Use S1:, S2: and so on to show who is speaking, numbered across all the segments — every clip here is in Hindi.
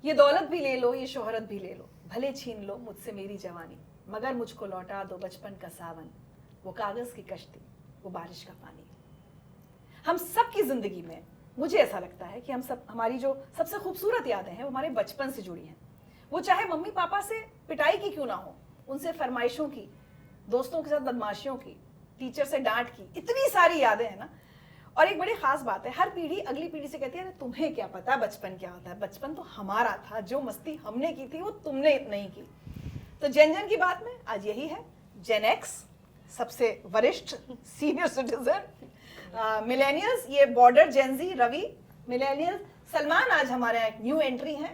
S1: ये दौलत भी ले लो, ये शोहरत भी ले लो, भले छीन लो मुझसे मेरी जवानी, मगर मुझको लौटा दो बचपन का सावन, वो कागज की कश्ती, वो बारिश का पानी। हम सब की जिंदगी में मुझे ऐसा लगता है कि हम सब, हमारी जो सबसे खूबसूरत यादें हैं वो हमारे बचपन से जुड़ी हैं। वो चाहे मम्मी पापा से पिटाई की क्यों ना हो, उनसे फरमाइशों की, दोस्तों के साथ बदमाशियों की, टीचर से डांट की, इतनी सारी यादें हैं ना। और एक बड़ी खास बात है, हर पीढ़ी अगली पीढ़ी से कहती है तुम्हें क्या पता बचपन क्या होता है, बचपन तो हमारा था, जो मस्ती हमने की थी वो तुमने नहीं की। तो जेन की बात में आज यही है, जेन एक्स सबसे वरिष्ठ सीनियर सिटीजन, मिलेनियल्स ये border, gen Z Ravi, millennials Salman आज हमारे यहाँ एक न्यू एंट्री है।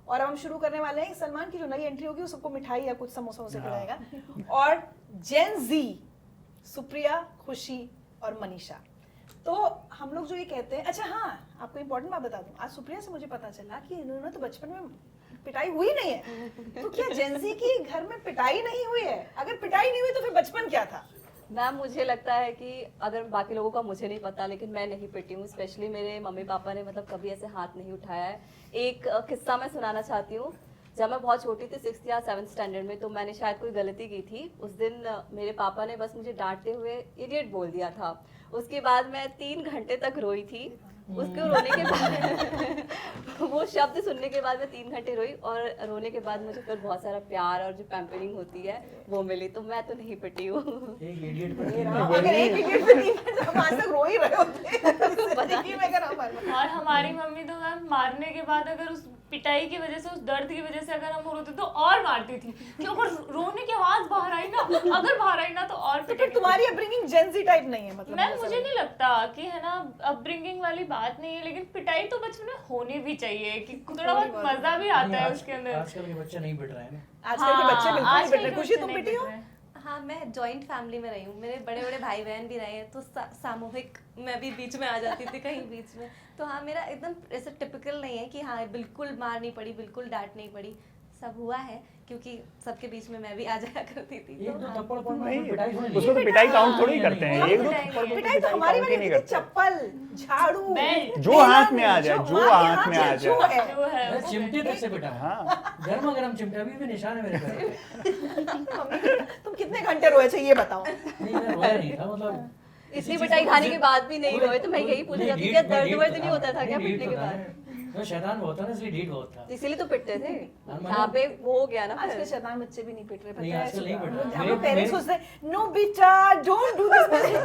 S1: और हम शुरू करने वाले हैं, सलमान की जो नई एंट्री होगी वो सबको मिठाई या कुछ समोसा से खिलाएगा। और जेन जी सुप्रिया, खुशी और मनीषा। तो हम लोग जो ये कहते हैं, अच्छा हाँ आपको इंपॉर्टेंट बात बता दूं, आज सुप्रिया से मुझे पता चला कि इन्होंने तो बचपन में पिटाई हुई नहीं है। तो क्या जेनजी की घर में पिटाई नहीं हुई है? अगर पिटाई नहीं हुई तो फिर बचपन क्या था?
S2: मैम मुझे लगता है कि अगर बाकी लोगों का मुझे नहीं पता, लेकिन मैं नहीं पिटी हूँ। स्पेशली मेरे मम्मी पापा ने मतलब कभी ऐसे हाथ नहीं उठाया है। एक किस्सा मैं सुनाना चाहती हूँ। जब मैं बहुत छोटी थी, 6th या 7th स्टैंडर्ड में, तो मैंने शायद कोई गलती की थी। उस दिन मेरे पापा ने बस मुझे डांटते हुए इडियट बोल दिया था। उसके बाद मैं 3 घंटे तक रोई थी। उसके रोने के बाद वो शब्द सुनने के बाद मैं 3 घंटे रोई, और रोने के बाद मुझे फिर बहुत सारा प्यार और जो पैम्परिंग होती है वो मिली। तो मैं तो नहीं पिटी हूँ।
S1: एक इडियट पे 3 घंटे हम आज तक रो ही रहे होते।
S3: और हमारी मम्मी तो मैम मारने के बाद अगर उस पिटाई की वजह से, उस दर्द की वजह से अगर हम रोते तो और मारती थी, कि अगर रोने की आवाज बाहर आई ना, अगर बाहर आई ना तो और
S1: तो फिर तुम्हारी अपब्रिंगिंग जेनजी टाइप नहीं है? मतलब
S3: मैम मुझे नहीं लगता कि है ना अपब्रिंगिंग वाली बात नहीं है, लेकिन पिटाई तो बचपन में होनी भी चाहिए, कि थोड़ा बहुत मजा भी आता है उसके अंदर।
S4: आजकल के बच्चे नहीं पिट रहे हैं ना।
S1: आजकल के बच्चे बिल्कुल नहीं पिट रहे। खुशी तुम पिटी हो?
S5: हाँ, मैं जॉइंट फैमिली में रही हूँ, मेरे बड़े बड़े भाई बहन भी रहे हैं, तो सामूहिक मैं भी बीच में आ जाती थी कहीं बीच में। तो हाँ, मेरा एकदम ऐसा टिपिकल नहीं है कि हाँ बिल्कुल मार नहीं पड़ी, बिल्कुल डांट नहीं पड़ी। सब हुआ है क्योंकि सबके बीच में मैं भी आ जाया करती थी।
S4: एक दो
S5: हाँ।
S4: थप्पड़ पड़
S6: नहीं,
S4: पिटाई थोड़ी
S6: उसको तो पिटाई काउंट थोड़ी करते हैं। एक दो
S5: पिटाई
S6: थप्पड़ को
S1: पिटाई तो हमारी वाली
S6: नहीं
S1: होती थी,
S6: करते।
S1: चप्पल, झाड़ू,
S3: बेल्ट,
S6: जो हाथ में आ जाए, जो हाथ में आ
S1: जो
S6: जाए।
S1: है।
S3: जो है
S4: मैं चिमटे तक से पिटा है।
S6: हाँ,
S4: गर्मा गर्म चिमटे अभी भी निशान है मेरे पे।
S1: मम्मी तुम कितने घंटे रोए थे ये बताओ?
S4: नहीं, मैं रोया नहीं था, मतलब
S2: इतनी पिटाई खाने के बाद भी नहीं रोए, तो मैं यही पूछ रही थी क्या दर्द वर्द नहीं होता था क्या पिटने के बाद?
S4: मैं शैतान बहुत था ना, इसलिए ढीठ बहुत था।
S2: इसीलिए तो पिटते थे।
S4: मैंने-
S2: यहाँ पे वो हो गया ना
S1: आजकल
S2: फिर।
S1: शैतान बच्चे भी नहीं पिट रहे,
S4: नहीं,
S1: पता है?
S4: आजकल नहीं पिट रहे।
S1: हम पेरेंट्स सोचते हैं नो बेटा डोंट डू दिस,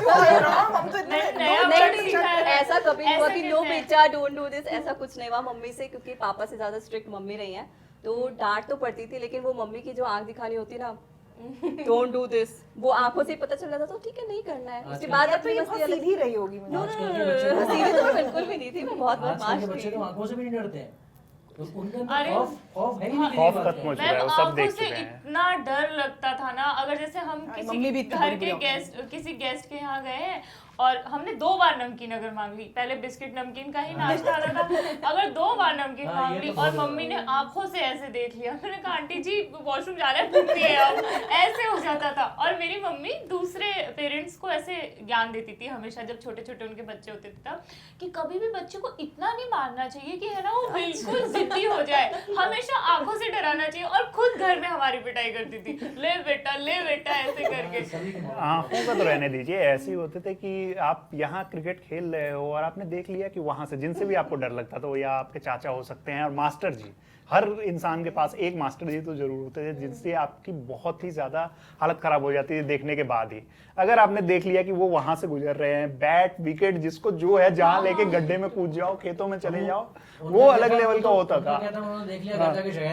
S1: हम तो इतने
S3: नया
S2: नहीं
S3: वर्ड
S2: नहीं,
S3: सीखा है।
S2: ऐसा कभी नहीं हुआ
S3: ऐसा
S2: कि
S3: कहते
S2: नो
S3: हैं।
S2: बेटा डोंट डू दिस, ऐसा कुछ नहीं हुआ मम्मी से, क्योंकि पापा से ज्यादा स्ट्रिक्ट मम्मी रही हैं। तो डांट तो पड़ती थी, लेकिन वो मम्मी की जो आंख दिखानी होती ना, डोंट डू दिस, वो आंखों से ही पता चल जाता तो ठीक है नहीं करना है। उसके बाद
S1: तो
S2: अपनी
S1: ये
S2: मस्ती
S1: बहुत
S2: अलग।
S1: सीधी रही होगी मुझे।
S4: आजकल के बच्चे तो-
S2: सीधी तो मैं बिल्कुल भी नहीं थी, मैं बहुत
S4: आजकल
S2: बदमाश
S4: के बच्चे
S2: थी।
S4: तो आंखों से भी नहीं डरते हैं। तो उनके अंदर
S3: अरे,
S4: खौफ है ही नहीं किसी
S6: खौफ
S4: बात
S6: खत्म
S4: का।
S6: हो चुका
S3: मैम
S6: है, वो सब
S3: आंखों
S6: देख
S3: से
S6: चुके हैं।
S3: इतना डर लगता था ना, अगर जैसे हम
S1: मम्मी भी
S3: किसी
S1: इतनी
S3: घर
S1: बुरी
S3: के
S1: बुरी
S3: गेस्ट, किसी गेस्ट के यहाँ गए हैं और हमने 2 बार नमकीन अगर मांग ली, पहले बिस्किट नमकीन का ही नाश्ता आता था, अगर 2 बार नमकीन
S4: हाँ,
S3: मांग
S4: ये
S3: ली
S4: तो
S3: और
S4: बहुत
S3: मम्मी ने आंखों से ऐसे देख लिया, मैंने कहा आंटी जी वॉशरूम जा रहे हैं, घूमती है अब, ऐसे हो जाता था। और मेरी मम्मी दूसरे पेरेंट्स को ऐसे ज्ञान देती थी हमेशा, जब छोटे छोटे उनके बच्चे होते थे तब, कि कभी भी बच्चे को इतना नहीं मारना चाहिए कि है ना वो बिल्कुल जिद्दी हो जाए, हमेशा आंखों से डराना चाहिए। और खुद घर में हमारी पिटाई करती थी, ले बेटा ऐसे करके।
S4: सभी के माँ-
S6: आंखों का तो रहने दीजिए। ऐसे ही होते थे कि आप यहाँ क्रिकेट खेल रहे हो और आपने देख लिया कि वहां से जिनसे भी आपको डर लगता था वो या आपके चाचा हो सकते हैं और मास्टर जी। हर इंसान के पास एक मास्टर जी तो जरूर होते थे जिनसे आपकी बहुत ही ज्यादा हालत खराब हो जाती थी देखने के बाद ही। अगर आपने देख लिया कि वो वहां से गुजर रहे हैं, बैट विकेट जिसको जो है जहां लेके गड्ढे में कूद जाओ, खेतों में चले जाओ, वो अलग लेवल का होता था।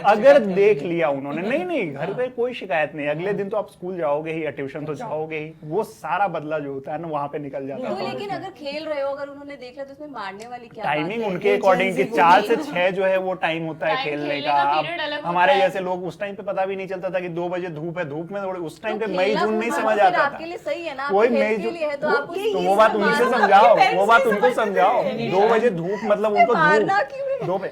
S6: अगर देख लिया उन्होंने, नहीं घर पे कोई शिकायत नहीं, अगले दिन तो आप स्कूल जाओगे ही या ट्यूशन तो जाओगे ही, वो सारा बदला जो होता है ना वहां पे निकल जाता
S2: तो
S6: है।
S2: लेकिन अगर खेल रहे हो, अगर उन्होंने देख लिया तो उसमें मारने वाली क्या बात
S6: टाइमिंग
S2: है?
S6: उनके अकॉर्डिंग कि 4 से 6 जो है वो टाइम होता है
S3: टाइम
S6: खेलने
S3: खेलने
S6: का।
S3: का
S6: अब
S3: पीरियड अलग होता
S6: हमारे
S3: है।
S6: जैसे लोग उस टाइम पे पता भी नहीं चलता था कि 2 बजे धूप है, धूप में थोड़े उस टाइम
S2: तो
S6: पे मई
S2: खेलना
S6: जून नहीं
S2: कूदना
S6: समझ
S2: फिर
S6: आता
S2: आपके
S6: था।
S2: लिए सही है ना,
S6: वही
S2: आपके
S6: मई
S2: हेल्थ के
S6: जून,
S2: लिए है तो
S6: वो-
S2: आप
S6: तो वो बात उनसे समझाओ, वो बात उनको समझाओ। 2 बजे धूप मतलब उनको
S2: मारना क्यों है?
S6: धूप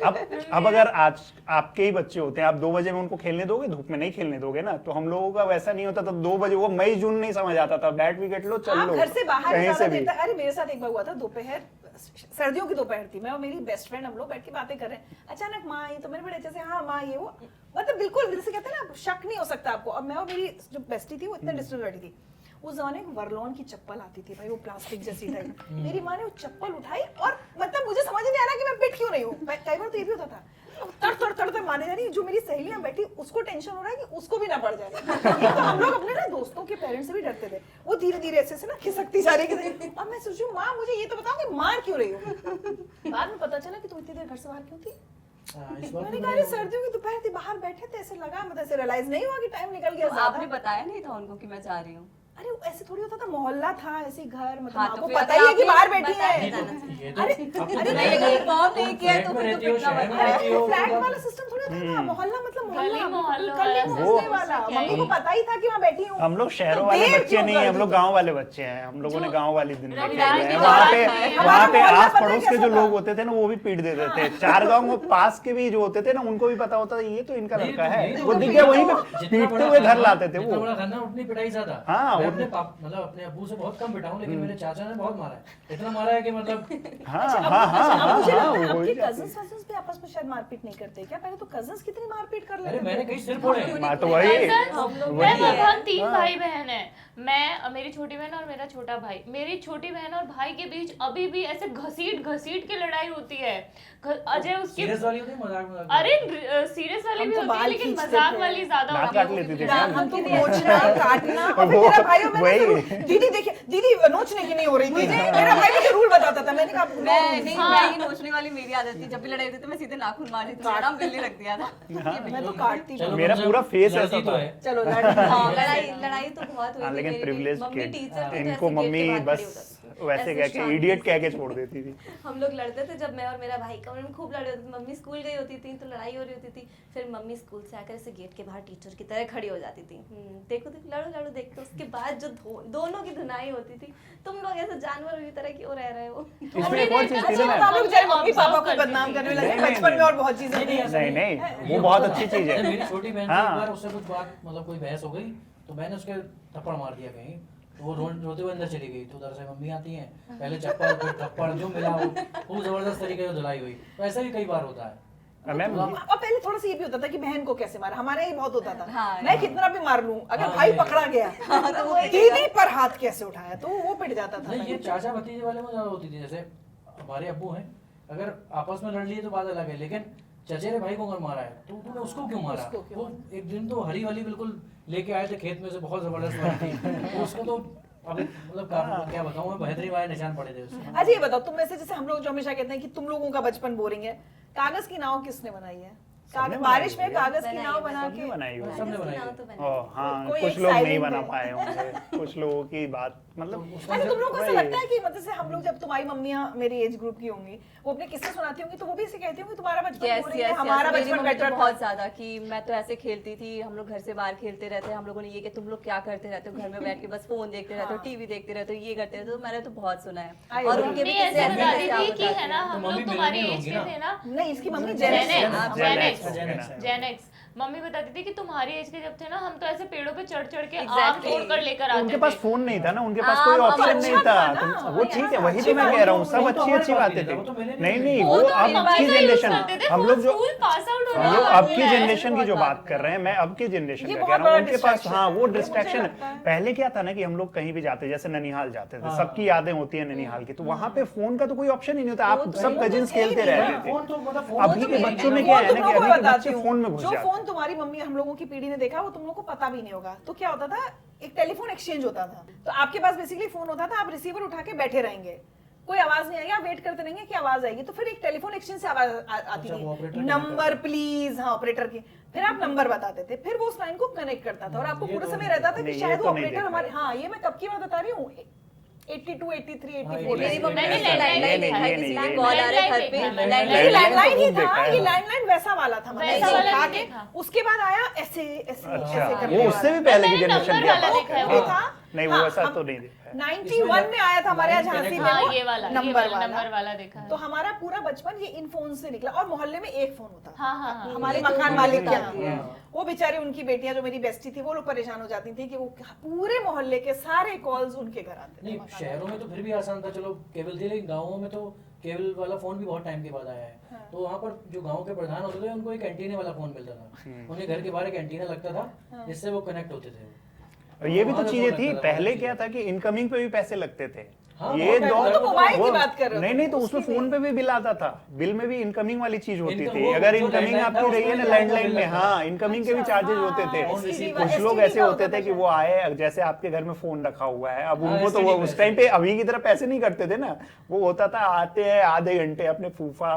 S6: अब अगर आज आपके ही बच्चे होते हैं, आप 2 बजे में उनको खेलने दोगे, धूप में नहीं खेलने दोगे ना, तो हम लोगों का वैसा नहीं होता था। 2 बजे वो मई जून नहीं समझ आता था, बैट विकेट लो चल
S1: आप
S6: लो
S1: घर से बाहर
S6: कहीं से
S1: ज्यादा
S6: भी।
S1: देर तक। अरे मेरे साथ एक बार हुआ था, दोपहर सर्दियों की दोपहर थी, मैं और मेरी बेस्ट फ्रेंड हम लोग बैठ के बातें कर रहे हैं, अचानक माँ आई तो मैंने बड़े अच्छे से हाँ माँ ये वो, मतलब बिल्कुल दिल से कहते हैं ना, शक नहीं हो सकता आपको। अब मैं और मेरी जो बेस्टी थी वो इतने डिस्टेंस बैठी थी, उस जमाने में वर्लॉन की चप्पल आती थी भाई, वो प्लास्टिक जैसी टाइप। मेरी माँ ने वो चप्पल उठाई और मतलब मुझे समझ नहीं आ रहा कि मैं पिट क्यों रही हूँ। कई बार तो ये भी होता था, तड़ माने जा रही, जो मेरी सहेलियां बैठी उसको टेंशन हो रहा है कि उसको भी ना पड़ जाए। एक तो हम लोग अपने ना दोस्तों के पेरेंट्स से भी डरते थे, वो धीरे धीरे ऐसे से ना खिसकती जा रही है। अब मैं सोचूं माँ मुझे ये तो बताओ कि मार क्यों रही हो। बाद में पता चला कि तुम इतनी देर घर से बाहर क्यों थी।
S4: इस बात
S1: मैंने
S4: में
S1: कहा अरे सर्दियों की दोपहर थी, बाहर बैठे थे, ऐसे लगा, मतलब ऐसे रियलाइज नहीं हुआ कि टाइम निकल गया
S2: तो
S1: ज्यादा।
S2: आपने बताया नहीं था उनको कि मैं जा रही हूँ?
S1: अरे वो ऐसे थोड़ी होता था, मोहल्ला था ऐसे घर, मतलब
S2: हाँ,
S1: माँ
S2: तो
S1: को
S2: फिर
S1: पता ही है कि
S2: आपने
S1: बाहर बैठी
S2: बताया
S1: है।
S2: नहीं
S4: ये तो
S1: अरे
S4: आपको
S2: नहीं, अगर इन्फॉर्म नहीं किया है तो
S4: फ्लैट में
S2: फिर
S4: रहती हो,
S2: तो
S4: शहर में
S2: पिटना
S4: रहती हो,
S1: फ्लैट
S4: तो
S1: वाला सिस्टम थोड़ी होता था, मोहल्ला मतलब
S3: गली
S1: मोहल्ला,
S3: मोहल्ला
S1: गली
S3: वाला
S1: मोहल्ले
S3: system
S1: वाला।
S3: क्या है?
S1: मम्मी को पता ही था कि मैं बैठी हूँ।
S6: हम लोग शहरों
S1: तो
S6: वाले
S1: देर
S6: बच्चे
S1: क्यों
S6: नहीं
S1: कर
S6: है, हम
S1: दी
S6: लोग
S1: थी?
S6: गांव वाले बच्चे हैं, हम लोगों ने
S3: जो
S6: गांव वाली जिंदगी
S3: रविदास
S6: जी
S3: की
S6: है।
S3: बात
S6: वहाँ
S3: है,
S6: पे
S1: हमारा
S6: आस
S1: मोहल्ला
S6: पड़ोस
S1: पता
S6: के
S1: है
S6: जो
S1: कैसा
S6: लोग
S1: था?
S6: होते थे ना वो भी पीट देते थे। चार गांव पास के भी जो होते थे ना उनको भी पता होता था ये तो इनका
S4: नहीं,
S6: लड़का
S4: तो
S6: है,
S4: यही तो
S6: वो
S4: बात
S6: दिख
S4: है।
S6: गया वहीं पे
S4: जितना
S6: पीटते
S4: बड़ा
S6: हुए घर
S4: खाना-
S6: लाते थे
S4: जितना
S6: वो।
S4: बड़ा खाना उतनी पिटाई ज्यादा।
S6: हाँ,
S4: मैं
S6: वो-
S4: अपने मतलब अपने अब्बू से बहुत कम पिटा हूँ, लेकिन मेरे चाचा ने बहुत मारा है, इतना मारा है कि मतलब
S6: हाँ
S1: अच्छा,
S6: हाँ
S1: अब
S6: हाँ
S1: मुझे
S6: हाँ
S1: लगता है
S6: वो
S1: आपके
S6: ही जाती
S1: कजन्स वजन्स भी आपस में शायद मारपीट नहीं करते क्या? पहले तो कजन्स कितनी मारपीट कर
S4: अरे
S1: लेते
S4: मैंने
S1: थे।
S4: कहीं सिर फोड़े हैं।
S6: बात तो वही
S3: हम 3
S6: हाँ।
S3: भाई बहन है, मैं, मेरी छोटी बहन और मेरा छोटा भाई। मेरी छोटी बहन और भाई के बीच अभी भी ऐसे घसीट के लड़ाई होती है। अजय उसकी
S4: सीरियस वाली होती है, मजाक
S3: अरे सीरियस वाली
S1: हम
S3: भी
S1: तो
S3: होती है
S1: बाल
S3: लेकिन
S1: खींचते
S3: मजाक
S1: थे।
S3: वाली ज्यादा
S6: दांत
S3: होती है।
S6: काट लेती थी
S1: हाँ,
S6: क्या?
S1: हम तो नोचना काटना, और फिर
S6: वो-
S1: मेरा भाई और मैं
S6: वही।
S1: जरूर, दीदी देखिए दीदी नोचने की नहीं हो रही थी, मेरा भाई मुझे रूल बताता था। मैंने कहा
S2: मैं नहीं,
S3: हाँ।
S2: मैं ये नोचने वाली मेरी आदत थी। जब भी लड़ाई होती थी मैं सीधे नाखून मार देती थी, मेरा नाम बिल्ली रख दिया था।
S1: मैं तो काटती
S4: चलो,
S1: थी।
S6: मेरा
S4: कम से
S6: पूरा
S4: कम
S6: फेस
S4: लड़की
S6: ऐसा
S4: तो
S6: था।
S4: है।
S1: चलो
S2: हाँ, लड़ाई तो बहुत हुई
S6: हाँ,
S2: थी
S6: लेकिन
S2: मेरी।
S6: प्रिविलेज
S2: मम्मी
S6: किड,
S2: टीचर थी, तो
S6: इनको
S2: ऐसे गेट
S6: मम्मी
S2: के बाहर खड़ी
S6: बस
S2: हो जाती थी।
S6: वैसे
S2: ऐसे
S6: कह के
S2: शांति
S6: इडियट
S2: से।
S6: कह के छोड़ देती थी।
S5: हम लोग लड़ते थे जब मैं और मेरा भाई का, उनमें खूब लड़े होते थे। मम्मी स्कूल गई होती थी तो लड़ाई हो रही होती थी, फिर मम्मी स्कूल से आकर ऐसे गेट के बाहर टीचर की तरह खड़ी हो जाती थी। देखो देखो लड़ो देखो। उसके बाद जो दोनों की धुनाई होती थी, तुम लोग ऐसे जानवरों की तरह क्यों रह रहे हो?
S6: इसमें एक और चीज थी
S1: अच्छा,
S6: ना
S1: तो आप लोग जरा मम्मी पापा को
S3: करती
S1: बदनाम करने लगे
S6: नहीं, नहीं,
S1: बचपन में, और
S6: नहीं।
S1: बहुत चीजें
S4: नहीं, ऐसा
S6: नहीं नहीं
S4: ये
S6: वो बहुत
S4: होता
S6: अच्छी
S4: था।
S6: चीज है।
S4: मेरी छोटी बहन
S6: हाँ।
S4: एक बार उससे कुछ बात मतलब कोई बहस हो गई तो मैंने उसके थप्पड़ मार दिया कहीं, तो वो रोते हुए अंदर चली गई। तो उधर से मम्मी आती हैं, पहले चप्पल फिर थप्पड़, जो मिला वो खूब जबरदस्त तरीके से धुलाई हुई। तो ऐसा भी कई बार होता है।
S6: मैम
S1: और पहले थोड़ा सा ये भी होता था कि बहन को कैसे मारा, हमारे यहाँ बहुत होता था।
S2: हाँ,
S1: मैं कितना भी मार लूं, अगर
S4: हाँ,
S1: भाई
S4: ये-
S1: पकड़ा गया
S2: तो वो एक
S1: दीदी पर हाथ कैसे उठाया तो वो पिट जाता था।
S4: नहीं, ये
S1: पहले।
S4: चाचा भतीजे वाले में ज्यादा होती थी। जैसे हमारे अब्बू हैं, अगर आपस में लड़ लिए तो बात अलग है, लेकिन चचेरे भाई को अगर मारा है तो तूने उसको क्यों मारा?
S1: उसको क्यों
S4: वो एक दिन तो हरी वाली बिल्कुल लेके आए थे खेत में से, बहुत जबरदस्त वाली थी। तो उसको तो अब मतलब क्या बताऊं मैं, बेहतरीन वाले निशान पड़े थे उसको।
S1: अच्छा ये बताओ, तुम में से जैसे हम लोग जो हमेशा कहते हैं कि तुम लोगों का बचपन बोरिंग है, कागज की नाव किसने बनाई है?
S6: सबने
S1: बारिश
S6: बनाई
S1: में
S6: है।
S1: कागज की नाव बना
S6: सबने
S1: के
S6: बनाई हुई है।
S4: सबने बनाई है।
S5: तो
S6: ओह हाँ,
S1: कोई
S6: कुछ
S1: एक
S6: लोग नहीं
S1: silent
S6: बना
S1: है।
S6: पाए होंगे, कुछ लोगों की बात मतलब
S1: अच्छा तुम लोगों को ऐसा
S6: वही।
S1: लगता है कि मतलब से हम लोग, जब तुम्हारी मम्मियाँ मेरी एज ग्रुप की होंगी, वो अपने किस्से सुनाती होंगी तो वो भी ऐसे कहती होंगी तुम्हारा बचपन
S2: Yes,
S1: बोरिंग है,
S2: yes,
S1: हमारा
S2: yes, मेरी
S1: बचपन
S2: मम्मी तो
S1: बेटर
S2: बहुत
S1: था।
S2: ज्यादा कि मैं तो ऐसे खेलती थी, हम लोग घर से बाहर खेलते रहते, हम लोगों ने ये कि तुम लोग क्या करते रहते हो घर में बैठ के, बस फोन देखते रहते हो,
S1: हाँ।
S2: टीवी देखते रहते हो, ये करते रहते हो। मैंने तो बहुत सुना है।
S1: आई
S2: और
S1: know।
S2: उनके भी
S3: मम्मी
S2: किस्से
S3: ऐसे
S2: ऐसे
S3: बताती
S2: क्या
S3: थी कि है ना,
S2: बताती
S3: हम
S4: तो
S3: लोग
S4: मम्मी
S3: तुम्हारी
S4: मिलेनियल
S3: एज
S4: होंगी
S3: के
S4: ना?
S3: थे ना,
S1: नहीं इसकी मम्मी
S3: Gen
S1: जेनेक्स
S3: X,
S1: है।
S3: Gen
S6: Gen
S3: X,
S6: X, Gen X।
S3: Gen X। Mummy बताती थी कि तुम्हारी एज के जब थे ना, हम तो ऐसे पेड़ों पे चढ़ के आम
S2: Exactly।
S3: तोड़ कर लेकर आते
S6: उनके
S3: थे।
S6: पास फोन नहीं था ना, उनके पास
S2: हाँ,
S6: कोई
S2: अब
S6: ऑप्शन
S1: अच्छा
S6: नहीं था।
S1: था ना,
S6: वो ठीक है, वही
S1: अच्छी
S6: तो मैं
S1: बात
S6: कह रहा हूँ,
S4: है,
S6: सब
S4: वो तो
S6: अच्छी
S4: हमारे
S6: अच्छी
S4: पास
S6: बातें
S4: नहीं था,
S6: थी।
S4: वो तो मेरे
S6: नहीं
S4: लिए
S6: नहीं
S3: वो
S6: वो
S3: तो
S6: अब
S3: मम्मी
S6: की
S3: का use
S6: जनरेशन,
S3: करते थे,
S6: हम
S3: फोन
S6: लोग जो
S3: स्कूल पास आउट होने
S6: हम लोग
S3: वाले
S6: अब की
S3: हैं।
S6: जनरेशन की जो
S2: बहुत
S6: बात कर रहे हैं, मैं अब की जनरेशन
S1: ये
S6: का
S1: बहुत
S6: कह रहा
S1: बड़ा
S6: हूँ, उनके पास
S1: distraction
S6: हाँ वो
S1: है, मुझे
S6: डिस्ट्रैक्शन
S1: लगता है।
S6: पहले क्या था ना कि हम लोग कहीं भी जाते, जैसे ननिहाल जाते थे,
S4: हाँ।
S6: सबकी यादें होती है ननिहाल की, तो वहाँ पे फोन का तो कोई ऑप्शन ही नहीं होता, आप
S2: वो तो
S6: सब
S1: नहीं,
S6: कजिन्स
S1: वो तो
S6: खेलते
S1: है ही नहीं,
S6: रहते थे।
S4: फोन तो मतलब
S6: अभी
S4: फोन
S6: के
S4: तो
S6: बच्चों में
S4: नहीं
S6: क्या
S1: वो
S6: है
S1: तुम
S6: ना
S1: लोगों
S6: कि
S1: को
S6: अभी के
S1: बताती
S6: बच्चे
S1: हूँ,
S6: फोन में घुस
S1: जो
S6: जाते
S1: फोन
S6: हैं।
S1: तुम्हारी मम्मी हम लोगों की पीढ़ी ने देखा वो तुम लोगों को पता भी नहीं होगा। तो क्या होता था, एक टेलीफोन एक्सचेंज होता था, तो आपके पास बेसिकली फोन होता था, आप रिसीवर उठा के बैठे रहेंगे, कोई आवाज नहीं आएगी, आप वेट करते रहेंगे कि आवाज आएगी, तो फिर एक टेलीफोन एक्सचेंज से आवाज आती
S4: अच्छा, वो
S1: थी,
S4: operator
S1: नंबर प्लीज, हाँ ऑपरेटर की, फिर आप नंबर बताते थे, फिर वो उस लाइन को कनेक्ट करता था और आपको
S4: ये
S1: पूरे
S4: तो
S1: समय
S4: नहीं
S1: रहता था कि
S6: नहीं, ये
S1: शायद वो
S6: तो नहीं
S1: ऑपरेटर
S6: देखा
S1: हमारे,
S6: है।
S1: हाँ ये मैं कब की बात बता रही हूँ, 82, 83, 84
S2: मेरी मम्मी
S3: मैंने
S2: ने
S3: लैंडलाइन
S2: लैंडलाइन
S3: देखा है,
S2: देखा है, किसी
S6: ये
S2: की कॉल आ रही है घर पे,
S3: लैंडलाइन
S2: लैंडलाइन
S1: ये
S6: लैंडलाइन
S1: लैंडलाइन ही
S6: तो
S1: था,
S6: देखा
S1: ये
S6: है।
S1: लैंडलाइन वैसा वाला था, मतलब
S3: वैसा
S1: ऐसे
S3: वाला
S1: उठा
S3: नहीं
S1: के,
S3: था।
S1: उसके बाद आया ऐसे ऐसे
S6: अच्छा
S1: ऐसे करने
S6: वो उससे
S1: वाला।
S6: भी पहले की
S3: मैंने
S6: जनरेशन
S3: नंबर
S6: की
S3: वाला
S6: बात
S3: देखा है,
S6: कर
S1: वो
S6: रहे
S1: भी था।
S6: हैं। नहीं वो
S1: हाँ,
S6: ऐसा
S1: हम-
S6: तो नहीं देखा है।
S1: 91 में आया था हमारे यहाँ झांसी में
S3: हाँ
S1: वो
S3: ये वाला
S1: नंबर
S3: वाला देखा है।
S1: तो हमारा पूरा बचपन ये इन फोन से निकला और मोहल्ले में एक फोन होता था
S3: हाँ, हाँ, हाँ।
S1: हमारे
S2: ये तो
S1: मकान
S2: मुझे
S1: मालिक के
S2: बताती है।
S1: यहाँ वो बेचारी उनकी बेटियां जो मेरी बेस्टी थी वो लोग परेशान हो जाती थी कि वो पूरे मोहल्ले के सारे कॉल्स उनके घर आते थे
S4: नहीं शहरों में तो फिर भी आसान था, चलो केबल थी, लेकिन गाँवों में तो केबल वाला फोन भी बहुत टाइम के बाद आया है। तो वहाँ पर जो गांव के प्रधान होते थे उनको एक एंटीने वाला फोन मिलता था, उन्हें घर के बाहर एक एंटीना लगता था जिससे वो कनेक्ट होते थे।
S6: और ये भी तो
S4: वहाँ पे
S6: चीजें
S4: फोन
S6: थी,
S4: लगता था,
S6: पहले
S4: वहाँ
S6: क्या था कि इनकमिंग पे भी पैसे लगते थे।
S4: हाँ,
S6: ये
S4: बहुत
S6: दो
S4: पहले
S1: तो मोबाइल की
S6: वो-
S1: बात कर रहे हो,
S6: नहीं नहीं, तो उसमें
S1: उसकी
S6: फोन पे भी बिल आता था, बिल में भी इनकमिंग वाली चीज होती
S4: इनकम
S6: थी।
S4: वो
S6: अगर
S4: जो
S6: इनकमिंग
S4: लैंडलाइन था,
S6: आपकी रही है ना
S4: उसमें
S6: लैंडलाइन में,
S4: बिल
S6: हाँ इनकमिंग के भी
S1: अच्छा,
S6: चार्जेस
S1: हाँ,
S6: होते थे।
S1: STD
S6: कुछ लोग
S1: STD
S6: ऐसे
S1: का
S6: होते
S1: होता
S6: थे
S1: था
S6: कि वो आए, जैसे आपके घर में फोन रखा हुआ है, अब
S4: हाँ,
S6: उनको तो
S4: STD
S6: वो
S4: पे
S6: उस टाइम पे अभी की तरह पैसे नहीं करते थे ना, वो होता था आते हैं आधे घंटे अपने फूफा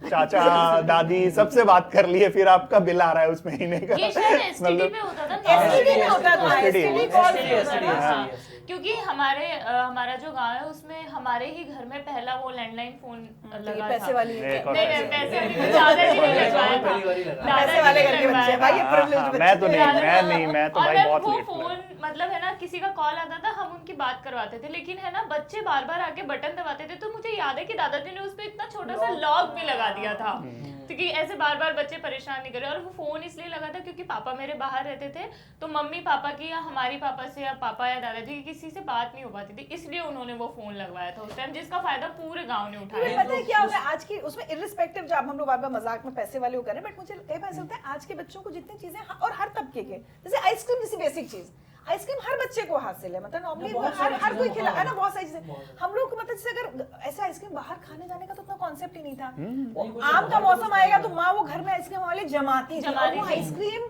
S6: चाचा दादी सबसे बात कर लिए, फिर आपका बिल आ रहा है उस महीने का।
S3: ये शायद एसटीडी पे होता था ना,
S1: STD में होता था,
S6: STD
S1: STD कॉल
S4: STD,
S1: होता था।
S3: हाँ, क्योंकि हमारा जो गांव है उसमें हमारे ही घर में पहला वो लैंडलाइन फोन लगा
S1: पैसे
S3: था।
S1: वाली
S6: एक और
S3: नहीं
S6: पैसे।
S3: पैसे अभी तो दादाजी ने लगवाया था,
S4: पहली बार ही लगा।
S3: दादाजी
S1: पैसे वाले
S3: ने
S1: घर के
S3: लगवाया
S1: बच्चे, भाई ये
S3: था।
S1: privileged
S6: मैं तो
S1: बच्चे।
S6: मैं तो
S3: और
S6: भाई
S3: जब
S6: बहुत
S3: वो
S6: लेट
S3: फोन मतलब है ना, किसी का कॉल आता था हम उनकी बात करवाते थे, लेकिन है ना बच्चे बार बार आके बटन दबाते थे, तो मुझे याद है कि दादाजी ने उस पे इतना छोटा सा लॉक भी लगा दिया था क्योंकि ऐसे बार बार बच्चे परेशान नहीं करे। और वो फोन इसलिए लगा था क्योंकि पापा मेरे बाहर रहते थे, तो मम्मी पापा की या हमारी पापा से या पापा या दादाजी की किसी से बात नहीं हो पाती थी, इसलिए उन्होंने वो फोन लगवाया था उस टाइम, जिसका फायदा पूरे गांव ने
S1: तुम्हें
S3: उठाया।
S1: पता है क्या होता है आज की उसमें इर्रिस्पेक्टिव, जो हम लोग बार बार मजाक में पैसे वाले वो करें, बट मुझे कई बार ऐसा लगता है आज के बच्चों को जितनी चीजें और हर तबके के, जैसे आइसक्रीम जैसी बेसिक चीज, आइसक्रीम हर बच्चे को हासिल है, मतलब नॉर्मली
S4: बहुत सारी
S1: हर कोई
S4: चीजें,
S1: खिला है ना,
S4: हाँ।
S1: बहुत सारी चीजें। हम लोग को मतलब जैसे अगर ऐसे आइसक्रीम बाहर खाने जाने का तो उतना कॉन्सेप्ट ही नहीं था। वो
S4: नहीं, कुछ
S1: आम का
S4: बहुत
S1: मौसम आएगा तो माँ वो घर में आइसक्रीम वाले जमाती थी, और
S3: जमाती
S1: वो
S3: थी।
S1: आइसक्रीम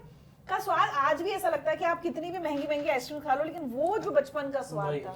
S1: का स्वाद आज भी ऐसा लगता है कि आप कितनी भी महंगी महंगी आइसक्रीम खा लो, लेकिन वो जो बचपन का स्वाद था,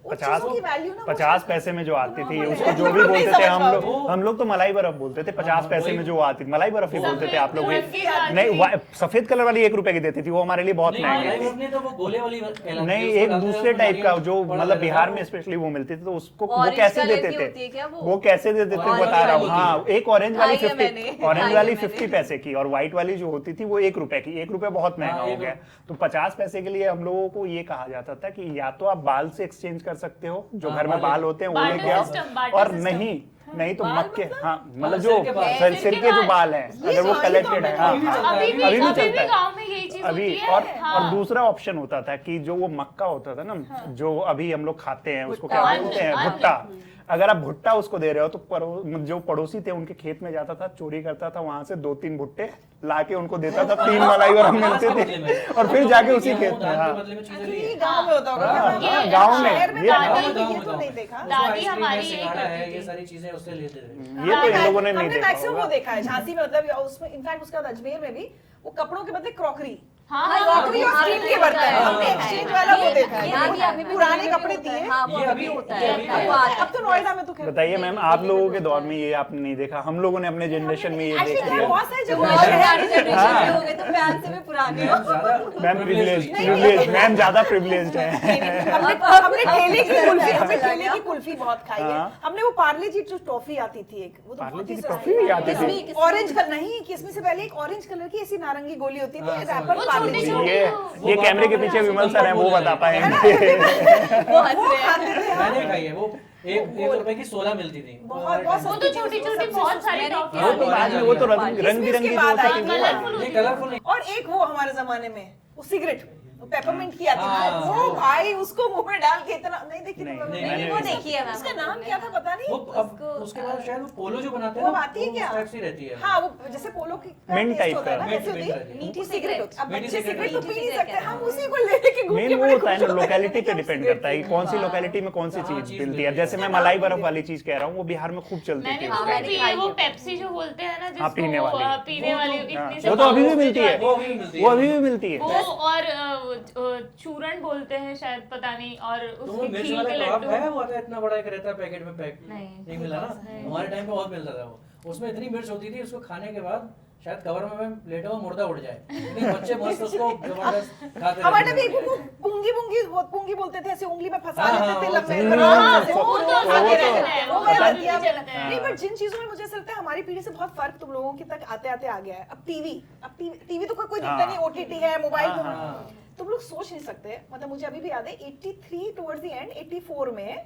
S1: उन चीजों की वैल्यू ना
S6: 50 पैसे में जो आती थी,
S1: normal
S6: उसको
S1: है।
S6: जो भी
S1: नहीं
S6: बोलते थे
S1: समझ
S6: हम
S1: पाओगे।
S6: लोग, हम लोग तो मलाई बर्फ बोलते थे। 50 पैसे में जो आती थी मलाई बर्फ ही बोलते थे आप लोग भी।
S3: सफेद रंग की आती
S6: नहीं
S3: थी।
S6: सफेद कलर वाली 1 रुपए की देती थी, वो हमारे लिए बहुत
S4: नहीं,
S6: महंगी
S4: मलाई
S6: थी।
S4: बर्फ नहीं तो वो गोले वाली कहलाती है,
S6: नहीं,
S4: उसको
S6: एक
S4: डालते
S6: दूसरे
S4: थे,
S6: टाइप का जो
S4: बड़ा
S6: मतलब
S4: लगता
S6: बिहार
S4: था।
S6: में स्पेशली वो मिलती थी, तो उसको वो
S2: Orange
S6: कैसे
S2: color
S6: देते
S2: की होती है क्या
S6: थे,
S2: वो?
S6: वो कैसे देते थे
S4: Orange
S6: बता रहा हूँ।
S4: वाली
S6: हाँ, एक ऑरेंज वाली
S2: खाई है
S6: 50
S2: मैंने,
S6: ऑरेंज
S2: खाई
S6: वाली
S2: है
S6: 50
S2: मैंने।
S6: पैसे की, और व्हाइट वाली जो होती थी वो 1 रुपए की। 1 रुपए बहुत महंगा
S4: हाँ,
S6: हो
S4: एक
S6: गया। तो 50 पैसे के लिए हम लोगों को ये कहा जाता था कि या तो आप बाल से एक्सचेंज कर सकते हो, जो
S4: हाँ,
S6: घर में
S4: बाल
S6: बाल होते हैं वो
S3: barter
S6: लेके आओ,
S3: system, barter
S6: और
S3: system।
S6: नहीं तो
S1: बाल
S6: मक्के,
S1: मतलब?
S6: हाँ मतलब
S4: हाँ,
S6: जो
S4: सिर के बाल।
S6: सिर के जो बाल हैं, अगर वो
S1: ये तो
S6: कलेक्टेड है, हाँ
S4: अभी भी
S6: हाँ,
S4: चलता है,
S3: अभी भी
S6: अभी भी
S3: अभी
S6: चलता
S3: भी
S6: है।
S3: गांव में यही चीज
S6: अभी
S3: होती है।
S6: और
S3: हाँ।
S6: दूसरा ऑप्शन होता था कि जो वो मक्का होता था ना, जो अभी हम लोग खाते हैं, उसको क्या
S3: भुट्टा।
S6: बोलते हैं,
S3: अन्न।
S6: भुट्टा। अगर आप भुट्टा उसको दे रहे हो तो जो पड़ोसी थे उनके खेत में जाता था, चोरी करता था, वहां से 2-3 भुट्टे लाके उनको देता था, 3 मलाई और हम मिलते थे, और फिर जाके उसी खेत में। हाँ
S1: ये गांव में होता होगा,
S6: हाँ,
S1: मतलब
S6: हाँ,
S1: ये
S6: गाँव में,
S1: शहर में
S6: ये
S1: दादी
S6: गाँव
S1: ने
S6: में,
S1: ये तो नहीं देखा।
S3: दादी हमारी यही करती
S4: ये
S3: थी।
S4: सारी चीजें उससे लेते थे।
S6: ये तो इन लोगों ने नहीं
S1: हमने
S6: देखा
S1: मैक्सिमम वो
S6: होगा।
S1: देखा है झांसी में, मतलब या उसमें इनफैक्ट उसके बाद अजमेर में भी वो कपड़ों के बदले क्रॉकरी,
S3: हाँ,
S1: क्रॉकरी और
S2: हाँ,
S1: स्टील के
S2: हाँ,
S1: बर्तन,
S2: हाँ,
S1: हमने
S2: हाँ,
S1: एक्सचेंज
S2: हाँ,
S1: वाला वो
S2: ये-
S1: देखा
S2: ये
S1: है।
S2: अभी अभी भी
S1: पुराने
S2: दिल्ली में
S1: कपड़े
S2: होता है।
S1: दिए।
S2: हाँ, वो
S4: ये
S2: अभी
S4: अभी-
S2: होता
S4: ये
S2: है।
S4: अभी
S2: अब वो
S4: है।
S1: अब तो नोएडा में तो खैर
S6: बताइए मैम, आप लोगों के दौर में ये आपने नहीं देखा, हम लोगों ने अपने जनरेशन में ये देख
S1: Actually,
S6: लिया।
S1: बहुत सारी
S2: जब
S1: जगह
S2: और
S1: शहर
S2: हमारी
S1: में-
S2: जनरेशन के हो गए तो प्यार से भी पुराने हो।
S6: मैम प्रिविलेज मैम ज्यादा प्रिविलेज्ड है।
S1: हमने ठेले की कुल्फी, हमने ठेले की कुल्फी बहुत खाई है।
S6: हाँ।
S1: हमने वो पार्ले जी जो टॉफी आती थी एक, वो तो
S6: पार्ले
S1: बहुत
S6: जी
S1: ही
S6: की
S1: सस्ती
S6: टॉफी भी आती थी?
S2: किसमें-
S1: ऑरेंज कलर नहीं, किसमें से पहले एक ऑरेंज कलर की ऐसी नारंगी गोली होती थी, रैपर
S3: वो
S1: पार्ले जी।
S3: छोटी-छोटी
S6: ये कैमरे के पीछे विमल सर हैं, वो बता पाएंगे।
S2: वो हंस
S1: वो
S2: रहे हैं।
S1: खाते थे हम।
S4: मैंने खाई है वो, 1 रुपए की 16 मिलती थी।
S1: बहुत
S3: वो
S1: सस्ती
S3: तो
S1: थी,
S3: छोटी-छोटी
S1: सबसे
S3: बहुत
S1: सस्ती।
S3: सारी
S2: मैंने-
S3: टॉफी
S6: वो तो बाद में, वो तो रंग
S1: किसमिस
S6: बिरंगी
S1: के
S6: जो
S1: बाद
S6: होती
S1: आई
S6: थी
S1: थी।
S6: वो।
S3: कलरफुल
S4: ये कलरफुल नहीं।
S1: और एक वो हमारे जमाने में वो सिगरेट पेपरमिंट की आती थी,
S4: हाँ,
S1: वो
S4: वो।
S1: भाई उसको मुंह में डाल के इतना नहीं देखी तुम
S6: नहीं,
S1: लोगों ने?
S6: नहीं, मैंने
S2: वो
S6: नहीं
S2: देखी है मैम।
S1: उसका नाम क्या था पता नहीं।
S4: वो अब उसके बाद शायद वो पोलो जो बनाते हैं
S1: वो
S4: ना,
S1: आती है
S4: वो
S1: क्या?
S4: उस टाइप से रहती है।
S1: हाँ, वो जैसे पोलो की
S6: Mint
S1: taste
S6: type
S1: होता है
S6: का।
S1: ना, कैसी
S4: Mint
S1: होती है?
S2: मीठी
S1: सिगरेट
S2: सिगरेट।
S1: होती है। अब
S4: मीठी
S1: बच्चे
S4: सिगरेट
S1: सिगरेट तो
S2: मीठी
S1: पी नहीं
S2: सिगरेट
S1: सकते, हम
S2: कहते
S1: उसी को लेके घूम
S6: मेन
S1: के
S6: वो
S1: बड़े
S6: होता है ना,
S1: खुश होते
S6: लोकेलिटी पे
S1: हैं।
S6: डिपेंड करता है कि कौन सी
S2: हाँ।
S6: लोकेलिटी में कौन सी
S4: हाँ,
S6: चीज
S4: चीज़
S6: मिलती
S4: मिलती
S6: है।
S4: है।
S6: जैसे मैं मलाई बर्फ वाली चीज कह रहा हूँ, वो बिहार में खूब चलती
S3: मैंने
S6: थी
S3: वो
S6: उस
S3: भी
S6: टाइम।
S3: पी है, वो पेप्सी जो बोलते हैं ना, जिसको
S6: पीने वाली।
S3: पीने वाली
S6: हाँ,
S3: इतनी सी
S6: वो तो अभी भी
S3: पाउच
S6: मिलती है,
S3: जो
S4: वो
S3: आती
S4: अभी भी मिलती
S6: वो
S4: है।
S6: अभी भी मिलती है।
S3: वो और चूरन बोलते हैं शायद, पता नहीं, और
S4: तो वो
S3: उसकी
S4: मिर्च
S3: खीर
S4: वाला
S3: के
S4: कबाब
S3: लड्डू।
S4: है, वो आता है इतना बड़ा एक रहता है पैकेट में पैक।
S3: नहीं।
S4: मिला ना, हमारे टाइम पे बहुत मिलता था वो। उसमें इतनी मिर्च होती थी, उसको खाने के बाद शायद कवर में मैं लेटा हुआ मुर्दा उड़ जाए, लेकिन बच्चे मस्त उसको जबरदस्त खाते
S1: हमारे
S4: रहते
S1: भी
S4: थे।
S1: वो पुंगी बोलते थे, ऐसे उंगली में फंसा
S4: हाँ,
S1: लेते थे
S4: हाँ,
S1: लंबे
S6: वो-
S1: हाँ,
S3: वो तो
S1: खाते
S3: खाते
S1: रहते
S3: रहते
S1: थे।
S3: हैं,
S1: वो
S3: वो
S1: मैं
S3: तो
S1: जानती हूँ।
S3: अभी भी चलते हैं।
S1: नहीं, बट जिन चीजों में मुझे ऐसा लगता है हमारी पीढ़ी से बहुत फर्क तुम लोगों की तक आते आते आ गया है। अब टीवी तो कोई दिखता
S6: हाँ।
S1: नहीं, ओटीटी है, मोबाइल
S6: हाँ,
S1: में
S4: हाँ।
S1: तुम लोग सोच नहीं सकते। मतलब मुझे अभी भी याद है 83 टुवर्ड्स द एंड 84 में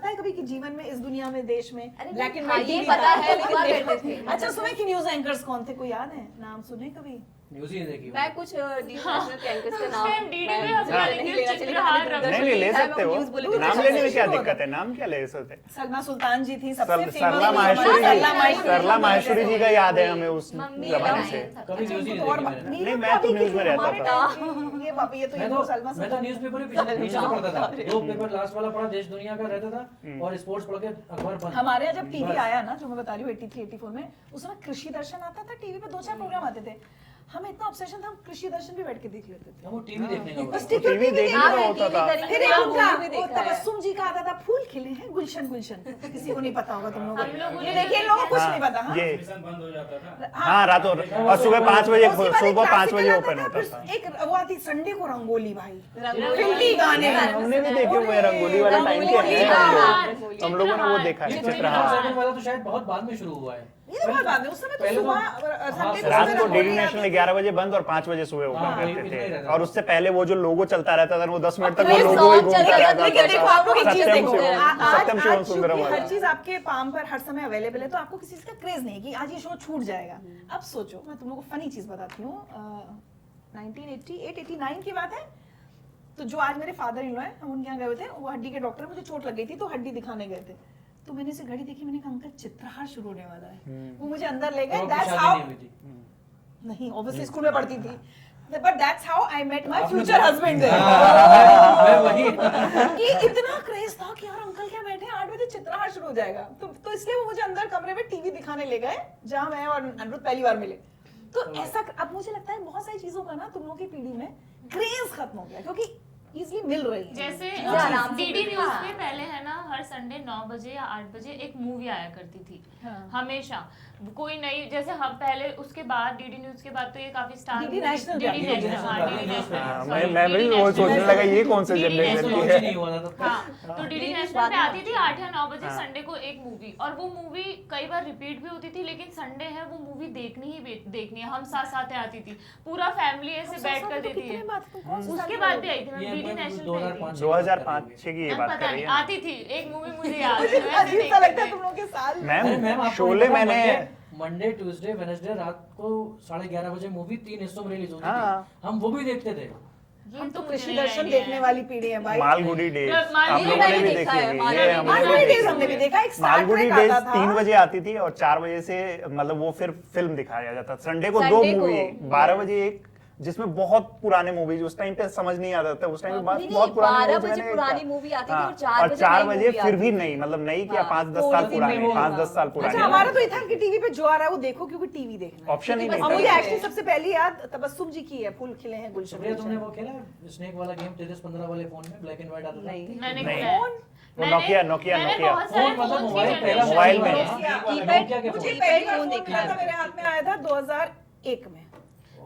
S1: पता है कभी कि जीवन में इस दुनिया में देश में
S5: अरे
S1: ब्लैक एंड
S5: हाँ,
S1: व्हाइट
S5: ये
S1: टीवी
S5: पता
S1: था।
S5: है, लेकिन हुआ करते थे।
S1: अच्छा सुने कि न्यूज एंकर्स कौन थे, कोई याद है नाम सुने कभी?
S4: न्यूज़ ही देखी
S2: मैं कुछ इंटरनेशनल कैंकर्स का नाम
S3: टाइम डीडी
S2: मैं
S3: में अपना
S2: नहीं
S3: निखिल
S2: लेना चाहिए,
S3: चित्रहार
S2: लेकिन
S3: रवि-
S6: नहीं ले
S2: मैं
S6: सकते हो,
S2: न्यूज़ बुलेटिन
S6: नाम
S2: में
S6: लेने में क्या
S1: शुरू
S6: दिक्कत है, नाम क्या ले सकते हैं?
S1: सलमा सुल्तान जी थी सबसे फेमस।
S6: सरला माहेश्वरी
S1: सरला
S6: जी, सरला माहेश्वरी जी का याद है हमें उस
S5: मम्मी
S6: जमाने से।
S4: कभी न्यूज़ ही नहीं
S1: और
S4: देखी मैंने।
S6: नहीं, मैं तो न्यूज़ में रहता था।
S1: ये बाबी ये तो ये
S4: मैं
S1: तो सलमा
S4: तो
S1: सुल्तान।
S4: न्यूज़पेपर ही नीचे से पढ़ता था, दो पेपर लास्ट वाला पढ़ा देश दुनिया का रहता था और स्पोर्ट्स पढ़ के अखबार बंद।
S1: हमारे यहाँ जब टीवी
S4: बस।
S1: आया ना, जो मैं बता रही हूँ 83 84 में, उस समय कृषि दर्शन आता था टीवी पे, 2-4 प्रोग्राम आते थे। हमें इतना ऑब्सेशन था, हम कृषि दर्शन भी बैठ के देख लेते थे।
S4: वो टीवी देखने का
S1: बस
S4: होता था।
S6: टीवी देखने
S2: हाँ,
S6: का होता था।
S2: टीवी
S1: फिर एक
S2: हाँ,
S1: उनका
S2: मूवी भी
S1: वो
S2: देखा है।
S1: तबस्सुम जी का आता था, फूल खिले हैं गुलशन गुलशन, किसी को नहीं पता होगा तुम
S3: हम
S1: लोगों
S3: लोगों
S1: को,
S3: ने
S1: ये देखिए इन लोगों को कुछ
S6: हाँ,
S1: नहीं पता। हाँ,
S6: ये
S7: बंद हो जाता था।
S6: हाँ रातों और सुबह 5 बजे,
S1: उसके बाद एक
S6: सुबह 5 बजे
S1: classical
S6: ओपन
S1: आता
S6: होता
S1: था,
S6: था।
S1: एक वो आती संडे को रंगोली भाई,
S2: रंगोली।
S1: फिल्मी गाने।
S6: हमने भी देखे हुए हैं, रंगोली वाला टाइम के
S1: रंगोली,
S6: हैं
S1: हाँ,
S6: हम लोगों ने वो देखा है।
S4: ये
S6: चित्रहार
S4: 24/7 वाला तो शायद बहुत बाद में शुरू हुआ है।
S1: ये तो बहुत बाद में, उस समय तो
S4: पहले तो-
S1: सुबह
S4: हाँ,
S1: संडे
S6: रात को
S1: रंगोली
S6: डीडी
S1: आती
S6: नेशनल
S1: थी।
S6: 11 बजे बंद और 5 बजे सुबह ओपन
S4: हाँ,
S6: करते
S4: इतना ही
S6: थे।
S4: रहता था।
S6: और उससे पहले वो जो लोगो चलता रहता था, वो 10 मिनट तक वो
S2: ये
S6: लोगो ही
S2: song
S6: घूमता
S2: चलता
S6: रहता
S2: था,
S1: लेकिन देखो आप लोग एक चीज
S6: सत्यम
S1: देखो,
S6: शिवम,
S1: आज
S6: सत्यम शिवम
S1: आज
S6: सुंदरम
S1: चूंकि हर
S6: वाला।
S1: चीज आपके पाम पर हर समय अवेलेबल है, तो आपको किसी चीज का क्रेज नहीं है कि आज ये शो छूट जाएगा। अब सोचो, मैं तुम लोगों को फनी चीज बताती हूँ, 1988-89 की बात है। तो जो आज मेरे फादर इन लॉ है, हम उनके यहाँ गए हुए थे, वो हड्डी के डॉक्टर, मुझे चोट लग गई थी तो हड्डी दिखाने गए थे। तो मैंने इसे घड़ी देखी, मैंने कहा अंकल चित्रहार शुरू होने वाला है। वो मुझे अंदर ले गए,
S4: और आपकी
S1: दैट्स
S4: शादी
S1: हाउ,
S4: नहीं हुई थी।
S1: नहीं ऑब्वियसली स्कूल में पढ़ती थी, but that's how I met my future husband
S4: मैं वही
S1: कि इतना क्रेज था कि यार अंकल क्या बैठे हैं, 8 बजे चित्रहार शुरू हो जाएगा। तो इसलिए वो मुझे अंदर कमरे में टीवी दिखाने ले गए, जहां मैं और अनिरुद्ध पहली बार मिले। तो ऐसा अब मुझे लगता है बहुत सारी चीजों का ना तुम लोगों की पीढ़ी में क्रेज खत्म हो गया, क्योंकि इजीली मिल रही है।
S3: जैसे
S2: आराम से
S3: डीडी
S2: मिलता
S3: न्यूज
S2: है।
S3: में पहले है ना, हर संडे 9 बजे या 8 बजे एक मूवी आया करती थी।
S1: हाँ।
S3: हमेशा कोई नई, जैसे हम पहले उसके बाद डीडी न्यूज के बाद तो ये काफी स्टार
S1: DD नेशनल
S3: डीडी
S1: भी आती है।
S3: नेशनल, हाँ, DD नेशनल,
S6: हाँ,
S3: sorry,
S6: मैं भी
S3: DD
S6: वो
S3: नेशनल।
S6: सोचने लगा ये कौन से
S3: DD
S6: जनरेशन
S3: नेशनल
S6: की
S4: कुछ
S6: है।
S4: नहीं हुआ था तब तक।
S3: हाँ, तो डीडी
S2: DD
S3: नेशनल
S2: बाद
S3: पे
S2: में
S3: आती थी 8 या 9 बजे
S6: हाँ।
S3: संडे को एक मूवी, और वो मूवी कई बार रिपीट भी होती थी, लेकिन संडे है वो मूवी देखनी ही देखनी है। हम साथ साथ आती थी, पूरा फैमिली ऐसे बैठ कर देती है। उसके बाद भी आई थी मैं,
S4: ये
S3: डीडी
S4: मैं
S3: नेशनल पे आई थी।
S6: 2005-6 की ये बात कर
S3: पता
S6: रही
S3: नहीं,
S6: है।
S3: आती थी एक मूवी मुझे याद है,
S1: मुझे
S3: मैं ऐसे
S1: अजीब सा
S3: देखती
S1: लगता है
S3: थी।
S1: तुम लोगों के साल में।
S4: अरे मैम,
S6: मैम
S4: आपको
S6: शोले
S4: नहीं पता,
S6: मैंने
S4: मंडे ट्यूसडे वेडनेसडे रात को 11:30 बजे मूवी 3 हिस्सों में रिलीज होती
S6: हाँ।
S4: थी, हम वो भी देखते थे।
S3: ये
S1: हम तो
S3: मुझे
S1: कृषि
S3: नहीं
S1: दर्शन
S3: idea
S1: देखने
S3: है।
S1: वाली पीढ़ी है भाई।
S6: मालगुडी डेज
S3: मालगुडी
S6: आप लोगों ने
S2: मैंने
S6: भी
S2: देखा
S6: देखी
S2: है,
S6: होगी,
S2: मालगुडी
S6: ये हमने
S1: मालगुडी
S6: भी
S1: डेज
S6: देखी
S1: हमने भी
S6: है।
S1: देखा, एक स्टार
S6: मालगुडी
S1: ट्रेक
S6: डेज
S1: आता था।
S6: 3 बजे आती थी और 4 बजे से मतलब वो फिर फिल्म दिखाया जाता था। संडे को 2
S2: Sunday को,
S6: मूवी, 12 बजे एक, जिसमें बहुत पुराने मूवीज उस टाइम पे समझ नहीं आता था, उस टाइम पे
S2: नहीं,
S6: बहुत पुरानी
S2: 12
S6: movies
S2: बजे
S6: मैंने
S2: पुरानी
S6: क्या-
S2: मूवी आती थी
S6: हाँ,
S2: और 4 बजे
S6: 4
S2: नई
S6: बजे
S2: मूवी
S6: फिर
S2: आती
S6: भी
S2: थी।
S6: नहीं, मतलब नई क्या
S2: हाँ,
S6: 5-10
S2: कोई
S6: साल
S2: सी
S6: पुरानी,
S2: भी
S6: 5-10 साल
S1: अच्छा
S6: पुरानी।
S1: हमारा तो ये था कि टीवी पे जो आ रहा है वो देखो, क्योंकि टीवी देखना है।
S6: ऑप्शन ही
S2: क्योंकि
S6: नहीं
S1: और
S2: बस
S1: मुझे
S6: था।
S1: एक्चुअली सबसे पहली याद तबस्सुम जी की है, फूल खिले हैं गुलशन
S4: सुप्रिया, तुमने
S1: गुलशन।
S4: वो खेला स्नेक वाला गेम 3315 वाले फोन में, ब्लैक एंड व्हाइट आता था?
S2: नहीं।
S3: मैंने
S6: नहीं।
S3: खेला है।
S6: वो
S3: मैंने-
S6: Nokia
S3: मैंने
S6: Nokia।
S3: बहुत सारे
S4: फोन मतलब
S3: फोन
S4: मोबाइल
S3: की
S4: पहला
S3: generation
S6: मोबाइल में।
S3: देखी।
S4: नोकिया के
S1: मुझे
S4: फोन।
S1: पहली बार
S2: फोन
S1: फोन
S2: देखा
S1: मिला था,
S2: है।
S1: मेरे हाथ में आया था 2001 में।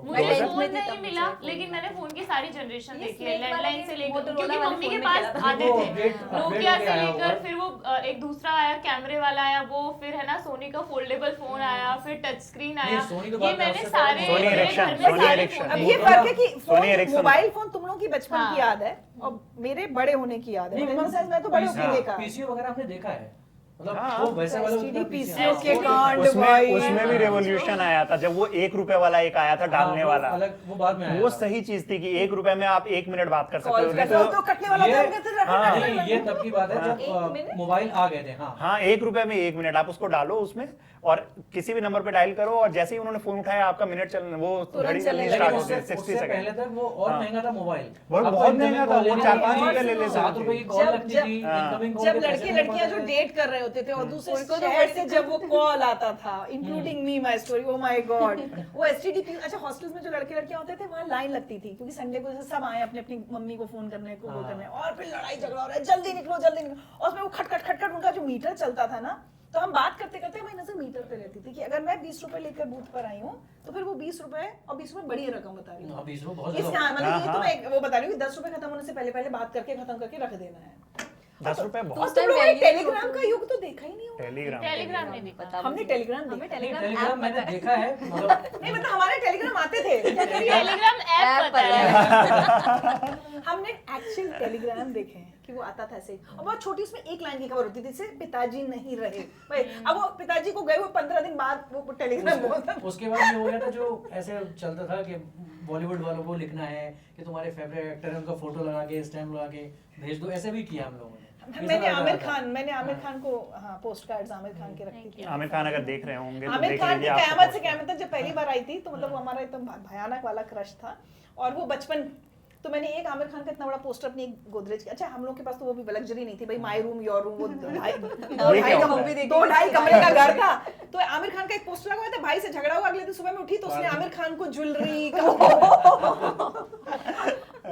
S3: मुझे
S2: मैं
S3: फोन
S2: में थी
S3: नहीं
S2: तब
S3: मिला,
S2: मुझे
S3: लेकिन मैंने फोन की सारी जनरेशन
S2: ये
S3: देखी है,
S2: Snake वाला
S3: लैंडलाइन से
S2: game
S3: लेकर,
S2: Motorola
S3: क्योंकि
S2: वाले
S3: मम्मी
S2: फोन
S3: के
S2: में
S3: पास
S2: खेला था।
S3: आते
S4: वो
S3: थे।
S4: upgrade
S3: नोकिया
S4: होके
S3: से
S4: आया
S3: लेकर
S4: होगा।
S3: फिर वो एक दूसरा आया कैमरे वाला आया, वो फिर है ना सोनी का फोल्डेबल फोन आया, फिर टच स्क्रीन आया।
S4: नहीं, Sony तो
S3: ये
S4: बाद में
S3: मैंने
S4: उससे
S3: सारे
S4: पहले
S6: Sony
S3: मेरे
S6: Ericsson,
S3: घर में
S6: Sony
S3: सारे
S6: Ericsson।
S3: फोन
S1: अब
S3: थे।
S1: ये फर्क है कि
S6: Sony Ericsson।
S1: मोबाइल फोन तुम लोगों की बचपन
S3: हाँ।
S1: की याद है और मेरे बड़े होने की याद है। मिनिमम साइज मैं तो बड़े होके देखा है।
S4: पीसीओ वगैरह आपने देखा है, मतलब
S6: हाँ।
S4: वो वैसे वाला
S1: STD
S4: उसमें
S1: पीसीओ
S4: PC
S1: के कांड
S6: उसमें
S1: भाई।
S6: उसमें भी रेवोल्यूशन आया था, जब वो 1 रुपए वाला एक आया था डालने
S4: हाँ, वो
S6: वाला,
S4: अलग, वो बाद में आया
S6: वो
S4: था।
S6: सही चीज थी कि 1 रुपए में आप 1 मिनट बात कर सकते
S1: कॉल
S6: हो।
S1: करते
S6: नहीं
S1: हो
S6: तो
S1: तो कटने वाला
S4: ये-
S1: था, हम कहते थे,
S6: हाँ।
S1: रखना
S4: नहीं, ये तब की बात है
S2: एक
S4: जब
S2: मिनट?
S4: मोबाइल आ गए थे। हाँ,
S6: हाँ 1 रुपए में 1 मिनट आप उसको डालो उसमें, और किसी भी नंबर पे डायल करो, और जैसे ही उन्होंने फोन उठाया आपका मिनट चलने, वो
S1: तुरंत
S6: घड़ी चलनी
S1: चलेगा।
S6: स्टार्ट
S4: लेकिन
S6: होती है।
S4: उससे
S6: 60
S4: पहले
S6: सेकंड।
S4: तक वो और
S6: हाँ।
S4: महंगा था मोबाइल।
S6: वो
S4: आपको
S6: बहुत
S4: incoming
S6: महंगा था,
S4: call
S6: वो
S4: लेनी
S6: 4-5
S4: थी,
S6: रुपए ले लेते
S4: 7
S6: थे।
S4: रुपए की कॉल
S1: जब-
S4: लगती
S1: जब-
S4: थी,
S6: हाँ।
S4: incoming call
S1: जब
S4: के पैसे
S1: लड़के
S4: देने
S1: लड़कियां जो
S4: पड़ते थे।
S1: डेट कर रहे होते थे और दूसरे
S2: उनको तो
S1: शहर
S2: बड़ी
S1: से जब वो कॉल आता था, including me my story, oh my God, वो एसटीडी। अच्छा हॉस्टल्स में जो लड़के लड़कियां होते थे वहां लाइन लगती थी, क्योंकि संडे को जैसे सब आए अपनी अपनी मम्मी को फोन करने को, वो
S4: हाँ।
S1: करने, और फिर लड़ाई झगड़ा हो रहा है, जल्दी निकलो जल्दी निकलो, और उसमें वो खट खट खट खट उनका जो मीटर चलता था ना, तो हम बात करते करते हमारी नजर मीटर पे रहती थी कि अगर मैं 20 रुपए लेकर बूथ पर आई हूँ तो फिर वो 20 रुपए, और 20 रुपए बड़ी रकम बता रही
S4: हाँ,
S1: हूँ
S4: 20 रुपए बहुत
S1: इस
S4: ज्यादा।
S1: मतलब ये
S6: हाँ,
S1: तो मैं वो बता रही हूँ कि 10 रुपए खत्म होने से पहले पहले बात करके खत्म करके रख देना है।
S6: 10 रुपए
S1: और
S6: बहुत।
S1: तुम लोगों ने
S2: value
S1: टेलीग्राम
S2: होती
S1: का युग तो देखा ही नहीं
S6: टेलीग्राम
S3: टेलीग्राम में नहीं
S2: पता
S1: हमने
S2: मुझे।
S1: टेलीग्राम
S2: हमें
S1: देखा।
S2: टेलीग्राम
S4: टेलीग्राम
S2: ऐप
S4: मैंने
S2: पता है।
S4: देखा है मतलब
S1: नहीं मतलब हमारे टेलीग्राम आते थे
S3: टेलीग्राम
S2: ऐप
S3: ऐप
S2: पता
S3: पता है।
S1: हमने एक्चुअल टेलीग्राम देखे हैं कि वो आता था ऐसे ही। और बहुत छोटी उसमें एक लाइन की खबर होती थी, जैसे पिताजी नहीं रहे भाई, अब वो पिताजी को गए वो 15 दिन बाद वो टेलीग्राम बोलता
S4: उसके बाद ये हो गया था जो ऐसे चलता था कि बॉलीवुड वालों को लिखना है कि तुम्हारे फेवरेट एक्टर है उनका फोटो लगा के स्टैम्प लगा के भेज दो, ऐसे भी किया हम लोगों ने। ये
S1: मैंने
S4: सब
S1: आमिर
S4: आता था।
S1: खान मैंने आमिर खान को हाँ पोस्ट कार्ड्स आमिर खान के रखती थी।
S6: आमिर खान अगर देख रहे होंगे तो
S1: आमिर
S6: देख
S1: खान की
S6: लीजिए आपको
S1: कयामत से
S6: post-
S1: कयामत तक जब पहली बार आई थी तो मतलब वो हमारा एकदम भयानक वाला क्रश था। और वो बचपन तो मैंने एक आमिर खान का इतना बड़ा पोस्टर अपनी एक गोदरेज की, अच्छा हम लोग के पास तो वो भी लग्जरी नहीं थी भाई, माय रूम योर रूम, वो
S6: ये क्या होता है?
S1: 2-2.5 कमरे का घर था। तो आमिर खान का एक पोस्टर लगा हुआ था, भाई से झगड़ा हुआ, अगले दिन सुबह में उठी तो उसने आमिर खान को ज्वेलरी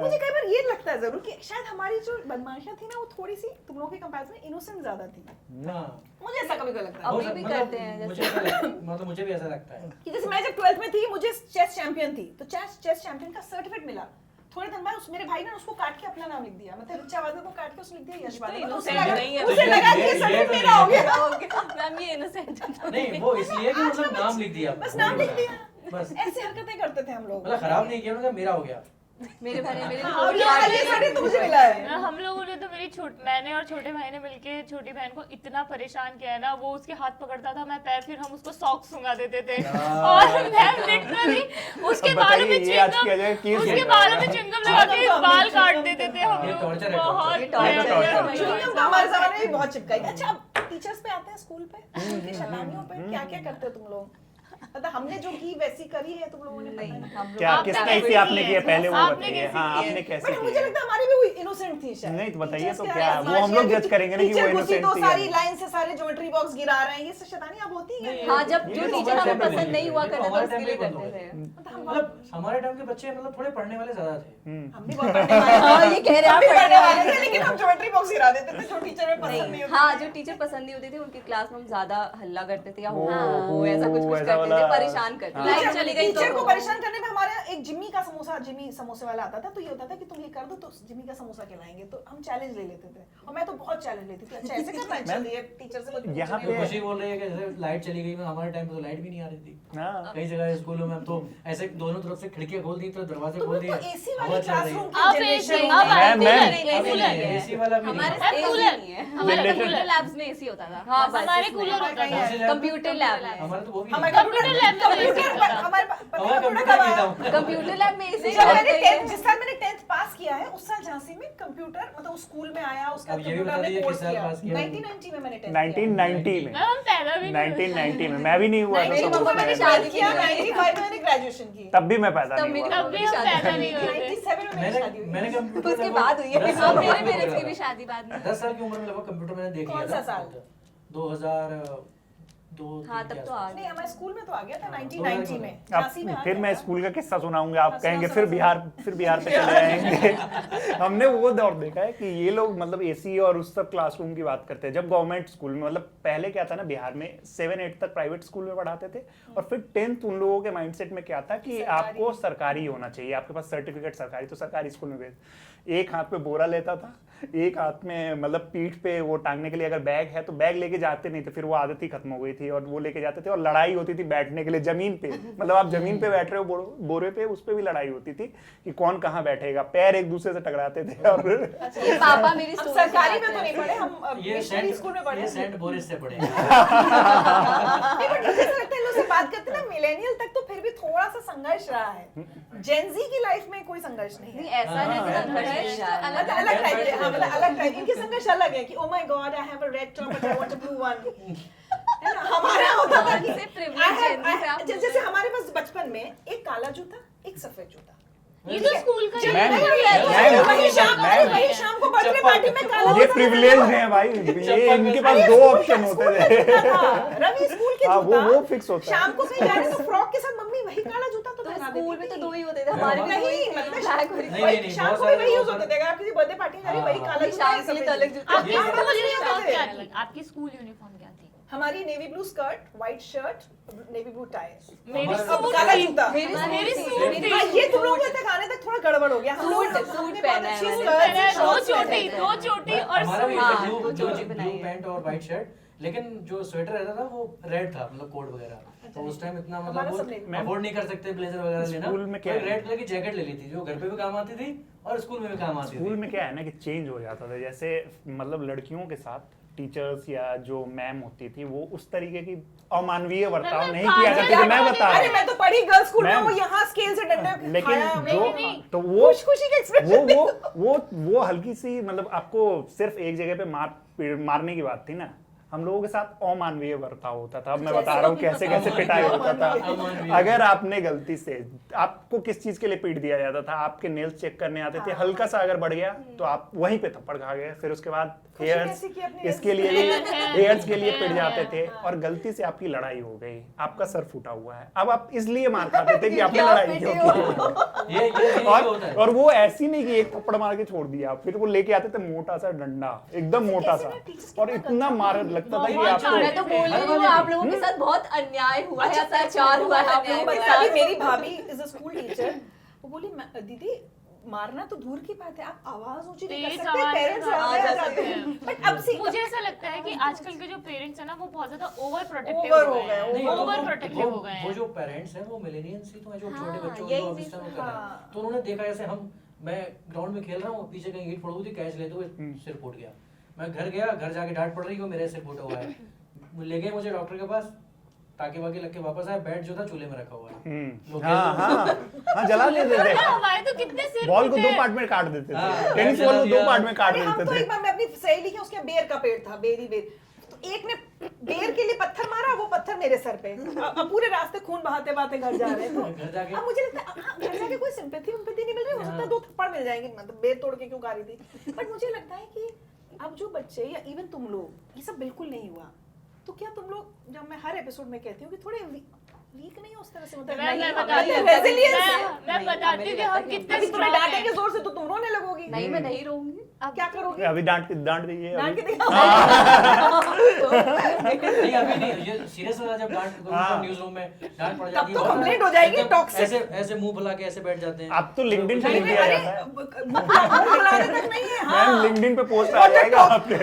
S1: मुझे कई बार ये लगता है जरूर कि शायद हमारी जो बदमाशियां थी ना वो थोड़ी सी तुम लोगों के कंपैरिजन में इनोसेंट ज्यादा थी।
S4: ना
S1: मुझे ऐसा कभी लगता है
S2: अभी
S4: हो
S2: भी
S4: मतलब
S2: करते हैं जैसे।
S4: मुझे ऐसा मतलब मुझे भी ऐसा लगता है
S1: कि जैसे मैं जब 12th में थी मुझे चेस चैंपियन थी तो चेस चैंपियन का सर्टिफिकेट मिला, थोड़े दिन बाद मेरे भाई ने उसको काट के अपना नाम लिख दिया, मतलब रिचा वादे को काट के उसने लिख दिया यश वादे,
S2: तो
S1: तो उसे
S2: innocent
S1: लगा
S2: नहीं है।
S1: उसे लगा कि ये
S4: ये
S1: सर्टिफिकेट
S4: तो
S1: मेरा हो
S4: नहीं
S1: गया।
S2: मैम ये इनोसेंट
S4: नहीं वो इसलिए कि मतलब नाम लिख दिया
S1: बस नाम लिख दिया,
S4: बस
S1: ऐसी हरकतें करते थे हम लोग।
S4: मतलब खराब नहीं किया मतलब मेरा हो गया।
S2: मेरे भाई ने मेरे
S1: हाँ,
S2: लिए
S1: और ये
S2: काट
S1: वाली
S2: दिया।
S1: साड़ी तो मुझे मिला है।
S3: हम लोगों ने तो मैंने और छोटे भाई ने मिलके छोटी बहन को इतना परेशान किया है ना, वो उसके हाथ पकड़ता था मैं पैर, फिर हम उसको सॉक्स सुंगा देते थे और मैं लिटरली उसके
S6: अब
S3: बालों में
S6: बताइए, ये आज किया जाए, केस
S3: उसके
S6: बन
S3: बालों में
S6: रहा है।
S3: च्युइंगम लगा के बाल काट देते थे हम
S4: ये
S3: लोग।
S4: torture है,
S3: बहुत
S2: ये torture है।
S3: भयंकर।
S1: च्युइंगम तो हमारे जमाने में भी बहुत चिपकाई। अच्छा अब टीचर्स पे आते हैं, स्कूल पे, उनकी शैतानियों पे क्या क्या करते हो तुम लोग? मतलब हमने जो की वैसी करी है तुम लोगों ने, पता
S2: नहीं
S1: नहीं।
S2: हम लोग
S6: क्या
S3: आपने
S6: किस
S3: कैसे
S6: टाइप से
S3: की
S6: आपने
S3: है?
S6: किया पहले वो
S3: आपने
S6: बताइए।
S3: कैसे
S6: हाँ
S3: की है?
S6: आपने कैसे
S1: बट मुझे
S6: किया?
S1: लगता है हमारी भी इनोसेंट थी शायद।
S6: नहीं तो बताइए
S1: Teachers
S6: तो
S1: के
S6: क्या,
S1: हाथ
S6: वो हम लोग
S1: माशिया
S6: जज करेंगे ना कि वो
S1: टीचर घुसी
S6: innocent
S1: तो
S6: थी
S1: सारी
S6: या नहीं।
S1: लाइन से सारे ज्योमेट्री बॉक्स गिरा रहे हैं, ये सब शैतानी अब होती है।
S4: नहीं,
S2: हाँ जब
S4: ये
S2: जो
S4: तो
S2: टीचर
S4: हमारे
S2: हमें
S4: टाइम पे
S2: पसंद नहीं हुआ
S4: ये तो
S2: करता था
S4: हमारे
S2: उसके
S4: टाइम
S2: लिए
S4: पे बंद हो
S2: करते
S4: गए।
S2: थे।
S4: मतलब हमारे टाइम के बच्चे मतलब थोड़े पढ़ने वाले ज्यादा थे।
S1: हम भी बहुत पढ़ने वाले
S2: हाँ, ये कह रहे हैं
S1: हम भी
S2: आप
S1: पढ़ने वाले थे, लेकिन हम ज्योमेट्री बॉक्स गिरा देते थे जो टीचर में पसंद नहीं
S2: नहीं
S1: होती
S2: हाँ
S1: थी।
S2: जो टीचर पसंद नहीं होती थी उनकी क्लास में हम ज्यादा हल्ला करते थे या हो
S6: ओह,
S2: ऐसा कुछ कुछ
S6: ऐसा
S2: करते थे,
S6: वाला-
S2: परेशान करते
S6: हाँ।
S2: थे।
S1: टीचर
S2: लाइट चली गई
S1: टीचर
S2: तो
S1: को परेशान करने में हमारे एक जिम्मी का समोसा, जिम्मी समोसे वाला आता था, तो ये होता था कि तुम ये कर दो तो जिम्मी का समोसा खिलाएंगे, तो हम चैलेंज ले लेते थे और मैं तो बहुत चैलेंज लेती थी। अच्छा ऐसे करना है, चलिए टीचर से कुछ
S6: यहाँ
S1: पूछने
S6: पे-
S4: खुशी बोल रही है कि जैसे लाइट चली गई, हमारे टाइम पे तो लाइट भी नहीं आ रही थी।
S6: हाँ
S4: कई जगह स्कूलों में हम तो ऐसे दोनों तरफ से खिड़कियां खोल दी तो दरवाजे
S1: तुम
S4: खोल
S1: लोग
S4: दिए,
S1: तो एसी
S4: हवा
S1: वाली
S4: चल रही
S1: क्लासरूम
S4: है।
S1: की
S3: अब
S1: जनरेशन
S3: एसी
S1: हो
S3: अब
S1: गई।
S6: मैं-
S3: कूलर
S2: नहीं,
S4: अभी
S3: कूलर
S4: नहीं है, एसी वाला भी
S2: हमारे
S4: नहीं है।
S3: अब
S2: AC
S3: कूलर
S2: नहीं है।
S3: हमारे
S6: Generation-
S3: कूलर
S5: लैब्स में एसी होता था।
S2: हाँ
S3: हमारे
S2: बस
S3: कूलर होता
S4: कौन से
S3: था।
S4: lab?
S2: कंप्यूटर लैब में
S4: हमारे तो वो भी
S1: हमारे
S4: नहीं है।
S1: कंप्यूटर
S3: लैब में
S1: कंप्यूटर
S3: AC होता था।
S1: हमारे
S4: हमारा
S1: कंप्यूटर
S4: कंप्यूटर
S1: कब
S4: नहीं
S1: आया?
S4: था।
S2: कंप्यूटर लैब में एसी
S1: जब मैंने 10th जिस साल मैंने 10th पास किया है उस साल झांसी में कंप्यूटर मतलब स्कूल में आया, उसका
S4: अब ये भी
S1: कंप्यूटर
S4: बता
S1: ने
S4: दीजिए
S1: कोर्स
S4: किस साल
S1: किया।
S4: पास किया?
S1: 1990 में मैंने 10th
S6: 1990 में
S3: मैम हम पैदा भी नहीं हुए।
S6: 1990 में मैं भी नहीं हुआ था
S2: मेरी
S6: तब
S2: मम्मा
S6: उसमें।
S2: मैंने
S1: शादी
S2: शादी
S1: किया,
S2: की है।
S1: 95 में मैंने ग्रेजुएशन की।
S6: तब भी मैं पैदा
S2: तब
S6: नहीं
S2: मेरी
S6: हुआ
S3: तब भी हम पैदा नहीं हुए थे।
S1: 97 में मेरी शादी हुई।
S4: मैंने कंप्यूटर
S2: उसके
S4: लगभग
S2: बाद हुई है।
S4: 10
S5: हाँ
S4: साल
S5: मेरे
S4: की उम्र
S5: पेरेंट्स
S4: में
S5: की भी
S4: लगा।
S5: शादी बाद में।
S4: 10 साल की उम्र में लगभग कंप्यूटर मैंने देख लिया
S1: कौन सा
S4: था।
S1: साल?
S4: 2002
S2: हाँ तब तो आ
S1: नहीं हमारे स्कूल में तो आ गया था
S4: हाँ,
S1: 1990 में
S6: अब
S1: झांसी में आ
S6: फिर
S1: गया
S6: मैं
S1: था।
S6: स्कूल का किस्सा सुनाऊंगा, आप
S1: हाँ,
S6: कहेंगे
S1: सुना,
S6: फिर
S1: सुना,
S6: बिहार पे चले जाएंगे। हमने वो दौर देखा है कि ये लोग मतलब एसी और उस सब क्लासरूम की बात करते हैं। जब गवर्नमेंट स्कूल में मतलब पहले क्या था ना, बिहार में 7-8 तक प्राइवेट स्कूल में पढ़ाते थे और फिर 10th उन लोगों के माइंडसेट में क्या था कि
S1: सरकारी।
S6: आपको सरकारी होना चाहिए, आपके पास सर्टिफिकेट सरकारी, तो सरकारी स्कूल में भेज। एक हाथ पे बोरा लेता था, एक हाथ में मतलब पीठ पे वो टांगने के लिए अगर बैग है तो बैग लेके जाते नहीं थे, फिर वो आदत ही खत्म हो गई थी और वो लेके जाते थे। और लड़ाई होती थी बैठने के लिए जमीन पे, मतलब आप जमीन पे बैठ रहे हो बोरे पे, उस पे भी लड़ाई होती थी कि कौन कहाँ बैठेगा, पैर एक दूसरे से टकराते थे। और
S2: ये पापा मेरी
S1: हम
S2: स्टोरी
S1: सरकारी में तो नहीं पढ़े, हम
S4: ये
S1: मिशनरी स्कूल में पढ़े।
S4: ये सेंट बोरिस से पढ़े।
S1: नहीं, but मुझे ऐसा लगता है इन लोग से बात करते ना मिलेनियल तक तो फिर भी थोड़ा सा संघर्ष रहा है। जेनजी की लाइफ में कोई संघर्ष नहीं
S2: नहीं
S1: है।
S2: ऐसा
S4: हाँ,
S2: नहीं
S4: हाँ,
S2: संघर्ष
S5: हाँ,
S2: नहीं रहा है।
S1: मतलब अलग टाइप के, हाँ मतलब अलग टाइप इनके संघर्ष अलग है कि oh my God I have a red top but I want a blue one. है ना, हमारा होता था कि
S5: से privilege Gen Z से आप
S1: जैसे हमारे पास बचपन में एक काला जूता एक सफेद जूता।
S3: ये तो स्कूल का ही
S6: मैम,
S3: है।
S1: वही शाम को बर्थडे पार्टी में काला
S6: ये
S1: जूता
S6: प्रिविलेज है भाई, ये इनके पास दो ऑप्शन होते थे।
S1: रवि स्कूल के
S6: हाँ,
S1: जूता
S6: वो फिक्स होता है।
S1: शाम को कहीं जा रहे तो फ्रॉक के साथ मम्मी वही काला जूता तो
S2: तो
S1: पहना
S2: स्कूल
S1: देती
S2: में तो
S1: थी।
S2: दो ही होते थे, हमारे भी दो ही
S1: नहीं
S2: थे,
S1: मतलब
S2: black और
S4: नहीं,
S1: वही
S4: नहीं,
S1: शाम
S4: बहुत
S1: को भी
S4: सारे
S1: वही
S4: बहुत
S1: यूज होते थे। आप किसी बर्थडे पार्टी में जा रही
S4: हाँ,
S1: वही
S4: हाँ।
S1: काला जूता
S2: शाम के लिए तो अलग जूता।
S3: आपकी
S4: ये-
S3: स्कूल
S1: ये-
S3: यूनिफॉर्म
S1: ये-
S3: क्या थी? आपकी स्कूल यूनिफॉर्म क्या थी?
S1: हमारी navy blue skirt, white shirt, navy blue tie.
S3: मेरी
S4: हमारा-
S3: सूट
S1: काला
S3: थी।
S1: जूता।
S2: मेरी
S3: मेरी
S2: सूट
S3: सूट
S2: थी।
S3: थी।
S1: हाँ, ये तुम लोगों तक आने तक थोड़ा गड़बड़ हो गया। हम लोग
S2: सूट-
S1: हमने
S2: सूट
S1: बहुत
S2: पहना है
S1: अच्छी
S2: मैंने।
S1: skirts,
S3: दो
S1: shorts
S3: चोटी
S1: पहने थे।
S3: दो चोटी और
S4: हमारा भी
S3: सूट।
S2: हाँ,
S4: ब्लू
S2: वो चोटी
S4: ब्लू
S2: बनाई है।
S4: पैंट और व्हाइट शर्ट, लेकिन जो स्वेटर रहता था वो रेड था, मतलब कोट वगैरह, तो उस टाइम इतना
S1: हमारा
S4: मतलब
S1: सब
S4: वो अफोर्ड नहीं कर सकते ब्लेजर वगैरह लेना,
S6: स्कूल में क्या है?
S4: रेड कलर की जैकेट ले ली थी जो घर पे भी काम आती थी और स्कूल में भी काम आती
S6: स्कूल
S4: थी।
S6: में क्या है ना कि चेंज हो जाता था, जैसे मतलब लड़कियों के साथ टीचर्स या जो मैम होती थी वो उस तरीके की अमानवीय बर्ताव
S3: मैम,
S6: नहीं किया करती थी, मैं बता
S1: अरे
S6: रहा
S1: मैं तो पढ़ी गर्ल्स स्कूल में,
S6: मैम,
S1: वो यहाँ स्केल से डंडे
S6: लेकिन
S1: खाया,
S6: जो
S3: नहीं,
S6: तो वो
S1: खुशी का एक्सप्रेशन
S6: वो हल्की सी मतलब आपको सिर्फ एक जगह पे मारने की बात थी ना, हम लोगों के साथ अमानवीय बर्ताव होता था। अब मैं बता रहा हूँ कैसे कैसे पिटाई होता था।
S4: अमानवीय।
S6: अगर आपने गलती से, आपको किस चीज के लिए पीट दिया जाता था, आपके नेल्स चेक करने आते थे, हल्का सा अगर बढ़ गया तो आप वहीं पे थप्पड़ खा गए, फिर उसके बाद हेयर्स,
S1: कैसी की अपनी
S6: इसके लिए भी हेयर्स के लिए पिट जाते थे, और गलती से आपकी लड़ाई हो गई, आपका सर फूटा हुआ है, अब आप इसलिए मार खाते थे कि आपने लड़ाई क्यों की।
S4: ये होता है।
S6: और वो ऐसी नहीं कि एक थप्पड़ मार के छोड़ दिया, फिर वो लेके आते थे मोटा सा डंडा, एकदम मोटा सा, और इतना मार लगता था कि
S2: मैं
S6: आपको
S2: तो बोल रही हूँ आप लोगों के साथ बहुत अन्याय हुआ है, अत्याचार हुआ है आप लोगों के
S1: पता है, अभी
S2: साथ।
S1: मेरी भाभी इज अ स्कूल टीचर, वो बोली दीदी मारना तो दूर की बात है, आप आवाज ऊंची नहीं कर
S3: तेज
S1: सकते,
S3: आवाज
S1: पेरेंट्स
S3: में
S1: आ
S3: जा
S1: जाते
S3: सकते
S1: हैं।
S3: हैं।
S1: बट अब सी
S3: मुझे ऐसा लगता है कि आजकल के जो पेरेंट्स है ना वो बहुत ज्यादा ओवर प्रोटेक्टिव
S1: Over
S3: हो
S1: हो
S3: गए
S1: गए,
S3: हैं,
S4: नहीं, तो
S3: ओवर
S4: वो-
S3: प्रोटेक्टिव हो गए
S4: वो
S3: हैं।
S4: जो पेरेंट्स हैं वो मिलेनियल्स ही तो हैं, जो छोटे
S5: हाँ,
S4: बच्चों
S5: यही
S4: को
S5: चीज़
S4: ऑफिस में
S1: तो-
S4: कर रहे
S1: हाँ।
S4: हैं, तो उन्होंने देखा जैसे मैं ग्राउंड में खेल रहा हूँ, पीछे कहीं ईंट पड़ हुई थी, कैच लेते हुए सिर फूट गया, मैं घर गया, घर जाके डांट पड़ रही कि मेरे सिर फूटा हुआ है, ले गए मुझे डॉक्टर के पास, टाके वाके लग के वापस आया, बैट जो था चूल्हे में रखा हुआ है। लोग
S6: हाँ
S4: खेल-
S6: हाँ हाँ, जला देते थे,
S3: हमारे तो कितने सिर
S6: बॉल को
S3: फूटे
S6: दो पार्ट में काट देते थे,
S4: हाँ,
S6: टेनिस
S4: जला
S6: बॉल को दो
S4: दिया।
S6: पार्ट में काट
S1: अरे हम
S6: देते
S1: तो
S6: थे।
S1: एक बार, मैं अपनी सहेली के, उसके बेर का पेड़ था, बेरी बेर, तो एक ने बेर के लिए पत्थर मारा, वो पत्थर मेरे सर पे, अब पूरे रास्ते खून बहाते बहाते घर जा रहे हैं,
S4: घर जाके-
S1: तो अब मुझे लगता है हाँ, घर जाके कोई सिंपैथी नहीं मिल रही, हो सकता है 2 थप्पड़ मिल जाएंगे, मतलब बेर तोड़ के क्यों खा रही थी। बट मुझे लगता है कि अब जो बच्चे या इवन तुम लोग, ये सब बिल्कुल नहीं हुआ, तो क्या तुम लोग, जब मैं हर एपिसोड में कहती हूँ कि थोड़े वीक नहीं हो उस तरह से, मतलब
S3: मैं
S1: नहीं,
S3: बताती हूँ,
S1: resilience है।
S3: मैं बताती हूँ कि हम कितने
S1: अभी तुम्हें
S3: strong हैं।
S1: डांटेंगे जोर से तो तुम रोने लगोगी,
S2: नहीं मैं नहीं रहूंगी।
S1: अब क्या करोगे?
S6: अभी डांट दीजिए
S1: डांट
S6: अभी।
S1: के दिखाओ।
S4: नहीं अभी नहीं, ये सीरियस हो रहा है, जब डांट
S6: हाँ।
S4: न्यूज रूम में डांट पड़
S1: तब
S4: जाती है,
S1: तो complaint हो जाएगी,
S4: एकदम
S1: toxic।
S4: ऐसे ऐसे मुंह फुला के ऐसे बैठ जाते हैं।
S6: अब तो लिंक्डइन पे
S1: नहीं,
S6: लिख दिया
S1: अरे,
S6: जाता है,
S1: बुलाने तक नहीं है, हाँ।
S6: मैम लिंक्डइन पे पोस्ट आ जाएगा आपके।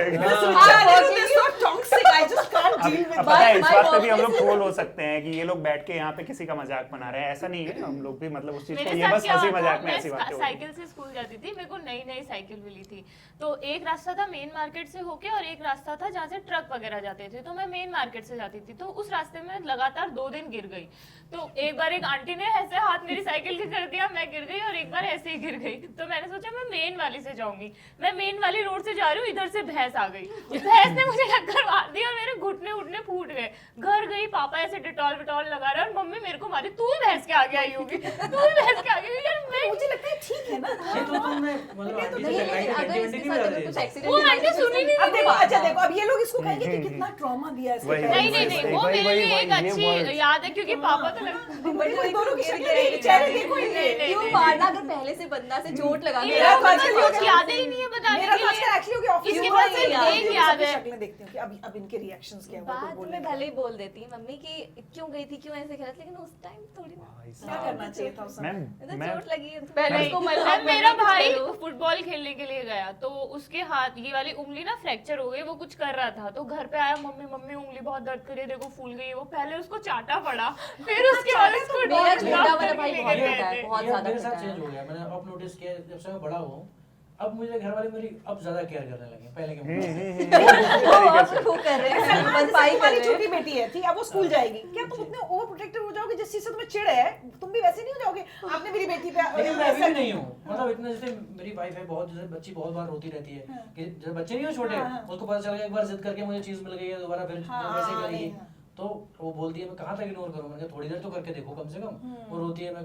S6: अब पता है इस
S2: my
S6: बात पे भी हम
S2: office
S6: लोग ट्रोल हो सकते हैं कि ये लोग बैठ के यहाँ पे किसी का मजाक बना रहे हैं, ऐसा नहीं है, हम लोग भी मतलब उस चीज को,
S3: मेरे
S6: ये
S3: साथ
S6: बस
S3: क्या
S6: हंसी
S3: हुआ था,
S6: मजाक में
S3: मैं
S6: ऐसी बातें होती हैं।
S3: साइकिल से स्कूल जाती थी, मेरे को नई नई साइकिल मिली थी, तो एक रास्ता था मेन मार्केट से होके और एक रास्ता था जहाँ से ट्रक वगैरह जाते थे, तो मैं मेन मार्केट से जाती थी, तो उस रास्ते में लगातार 2 दिन गिर गई, तो एक बार एक आंटी ने ऐसे हाथ मेरी साइकिल के कर दिया, मैं गिर गई, और एक बार ऐसे ही गिर गई, तो मैंने सोचा मैं मेन वाली से जाऊंगी, मैं मेन वाली रोड से जा रही हूँ, इधर से भैंस आ गई, भैंस ने मुझे टक्कर मार दी और मेरे घुटने उठने फूट गए, घर गई, पापा ऐसे डिटॉल विटॉल लगा रहे और मम्मी मेरे को मारी, तू ही भैंस के आगे आई होगी, तू ही भैंस के आगे आई होगी, यार मैं
S1: मुझे लगता है ठीक है ना।
S4: ये तो तुमने मतलब आंटी से
S2: नहीं,
S4: लड़ाई
S2: लेकिन
S4: के
S2: अगर
S4: घंटे
S2: इसके
S4: नहीं
S2: साथ
S4: बजा
S2: अगर कुछ
S4: दी।
S2: एक्सीडेंट
S3: वो आंटी सुनी नहीं
S1: अब देखो, अच्छा देखो, अब ये लोग इसको कहेंगे कि कितना ट्रॉमा दिया इसके
S6: वही,
S1: parents
S3: नहीं
S1: ने।
S3: नहीं नहीं, वो
S6: वही,
S3: मेरे लिए
S6: वही,
S3: एक
S6: ये
S3: अच्छी
S6: words।
S3: याद है, क्योंकि पापा तो
S1: देखो, इन दोनों की
S2: गिर
S1: शक्लें,
S2: गए,
S1: चेहरे देखो
S3: नहीं,
S1: इनके।
S3: नहीं,
S2: क्यों
S3: नहीं,
S2: मारना अगर पहले से बंदा से चोट लगा के
S1: मेरा तो
S2: रखा
S1: आजकल
S2: है,
S1: कुछ
S3: याद ही नहीं है बताने
S1: मेरा
S3: के
S1: तो
S3: लिए।
S1: आजकल एक्चुअली ऑफिस
S3: इसके
S1: में
S3: पास
S1: ही
S3: एक
S1: याद
S3: एक
S1: है,
S3: याद
S1: सबकी
S3: है।
S1: शक्लें देखती हूँ कि अब इनके रिएक्शंस क्या हुआ,
S5: बाद
S1: बोलने
S5: में
S1: लगे।
S5: भले ही बोल देती मम्मी कि क्यों गई थी, क्यों ऐसे खेला, लेकिन उस टाइम थोड़ी ना
S1: क्या करना चाहिए था उस समय?
S5: मतलब
S6: मैम
S5: चोट लगी है,
S2: पहले
S3: नहीं,
S2: उसको मलहम
S3: अब मेरा
S2: करने
S3: भाई
S2: चलो।
S3: फुटबॉल खेलने के लिए गया, तो उसके हाथ ये वाली उंगली ना फ्रैक्चर हो गई, वो कुछ कर रहा था, तो घर पे आया, मम्मी मम्मी उंगली बहुत दर्द कर रही है, देखो फूल गई है, वो पहले उसको चाटा पड़ा, फिर उसके बाद उसको
S2: मेरा
S3: डॉक्टर
S2: छोटा वाला
S3: के
S2: भाई
S3: लिए
S2: बहुत
S3: गए
S2: छोटा है,
S3: थे।
S2: बहुत
S4: ये
S2: ज्यादा
S4: मेरे साथ
S2: छोटा है।
S4: चेंज हो गया, मैंने अब नोटिस किया जब से मैं बड़ा हुआ हूँ, अब मुझे घर वाले मेरी अब ज्यादा केयर करने लगे पहले के मुकाबले।
S2: वो कर रहे हैं भरपाई कर
S1: तुम्हारी
S2: रहे
S1: छोटी
S2: हैं।
S1: बेटी है, ठीक है, अब वो स्कूल जाएगी, क्या तुम उतने ओवर प्रोटेक्टिव हो जाओगे जिस चीज से तुम्हें चिढ़ है, तुम भी वैसे नहीं हो जाओगे? आपने मेरी बेटी पे
S4: लेकिन मैं अभी
S1: ऐसा
S4: भी नहीं हूँ, मतलब इतना जैसे मेरी वाइफ है, बहुत जैसे बच्ची बहुत बार रोती रहती है कि जब बच्चे नहीं हो छोटे,
S1: हाँ।
S4: उसको पता चल गया एक बार जिद करके मुझे चीज मिल गई है, दोबारा फिर
S1: हाँ,
S4: वैसे
S1: हाँ,
S4: करेगी,
S1: नहीं, हाँ।
S4: तो वो बोलती है मैं कहाँ तक इग्नोर करूँ, मैंने कहा थोड़ी देर तो करके देखो कम से कम। वो रोती है, मैं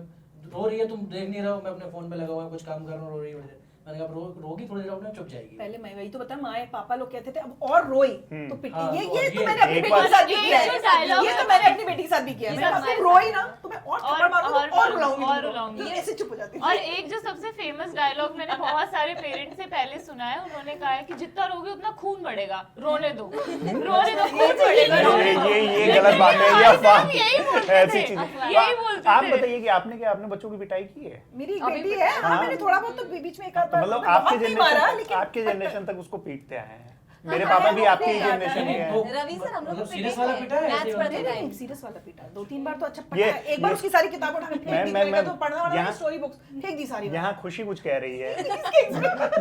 S4: रो रही है तुम देख नहीं रहे हो, मैं अपने फोन पे लगा हुआ कुछ काम कर रहा हूँ, रो रही है, मैंने कहा रोगी थोड़ी देर अपने चुप जाएगी।
S1: पहले मैं वही तो बता, माँ पापा लोग कहते थे अब और रोई तो पिटी,
S4: हाँ,
S1: ये
S4: तो
S1: तो
S4: ये
S1: मैंने अपनी
S6: एक
S1: बेटी
S6: बार-
S1: के साथ भी
S3: ये
S1: किया
S3: जो
S1: है,
S3: dialogue
S1: ये तो
S3: है,
S1: मैंने अपनी बेटी के साथ भी किया है,
S3: ये
S1: मैं
S3: सब
S1: अब तुम
S3: मैं-
S1: रोई ना तो मैं और थप्पड़ मारूंगी और रुलाऊंगी
S3: और
S1: तुमको।
S3: रुलाऊंगी।
S1: ये ऐसे चुप हो जाती
S3: और एक जो सबसे फेमस डायलॉग मैंने बहुत सारे पेरेंट्स से पहले सुना है, उन्होंने कहा है कि जितना रोगे उतना खून बढ़ेगा, रोने दो, रोने दो, खून बढ़ेगा, रोने दो।
S6: ये गलत बात है, ये अफवाह
S3: हम यही बोलते
S6: ऐसी
S3: थे,
S6: चीज।
S3: यही बोलते
S6: आप
S3: थे।
S6: बताइए कि आपने क्या अपने बच्चों की पिटाई की है?
S1: मेरी एक
S2: अभी
S1: बेटी है, हाँ
S6: हाँ।
S1: मैंने थोड़ा बहुत तो बीच में एक आध
S6: तो
S1: बार
S6: मतलब
S1: बहुत
S6: आपके
S1: नहीं मारा,
S6: जनरेशन
S1: लेकिन
S6: आपके जनरेशन तक उसको पीटते आए हैं। मेरे पापा भी आपकी
S1: नहीं,
S6: जनरेशन के
S4: तो-
S6: हैं।
S5: रवि सर हम लोग
S4: मतलब
S5: को
S4: सीरियस
S5: पिटे
S4: वाला
S5: हैं,
S4: पिटा है,
S5: मैथ्स
S4: ऐसे
S5: पढ़ते
S4: वाला?
S5: टाइम।
S1: सीरियस वाला पीटा 2-3 बार तो अच्छा पटा
S6: ये-
S1: है। एक बार
S6: ये-
S1: उसकी सारी किताब उठा के फेंक दी, कहेगा तो पढ़ना वाला
S6: यहाँ-
S1: स्टोरी बुक्स फेंक दी सारी।
S6: यहाँ खुशी कुछ कह रही है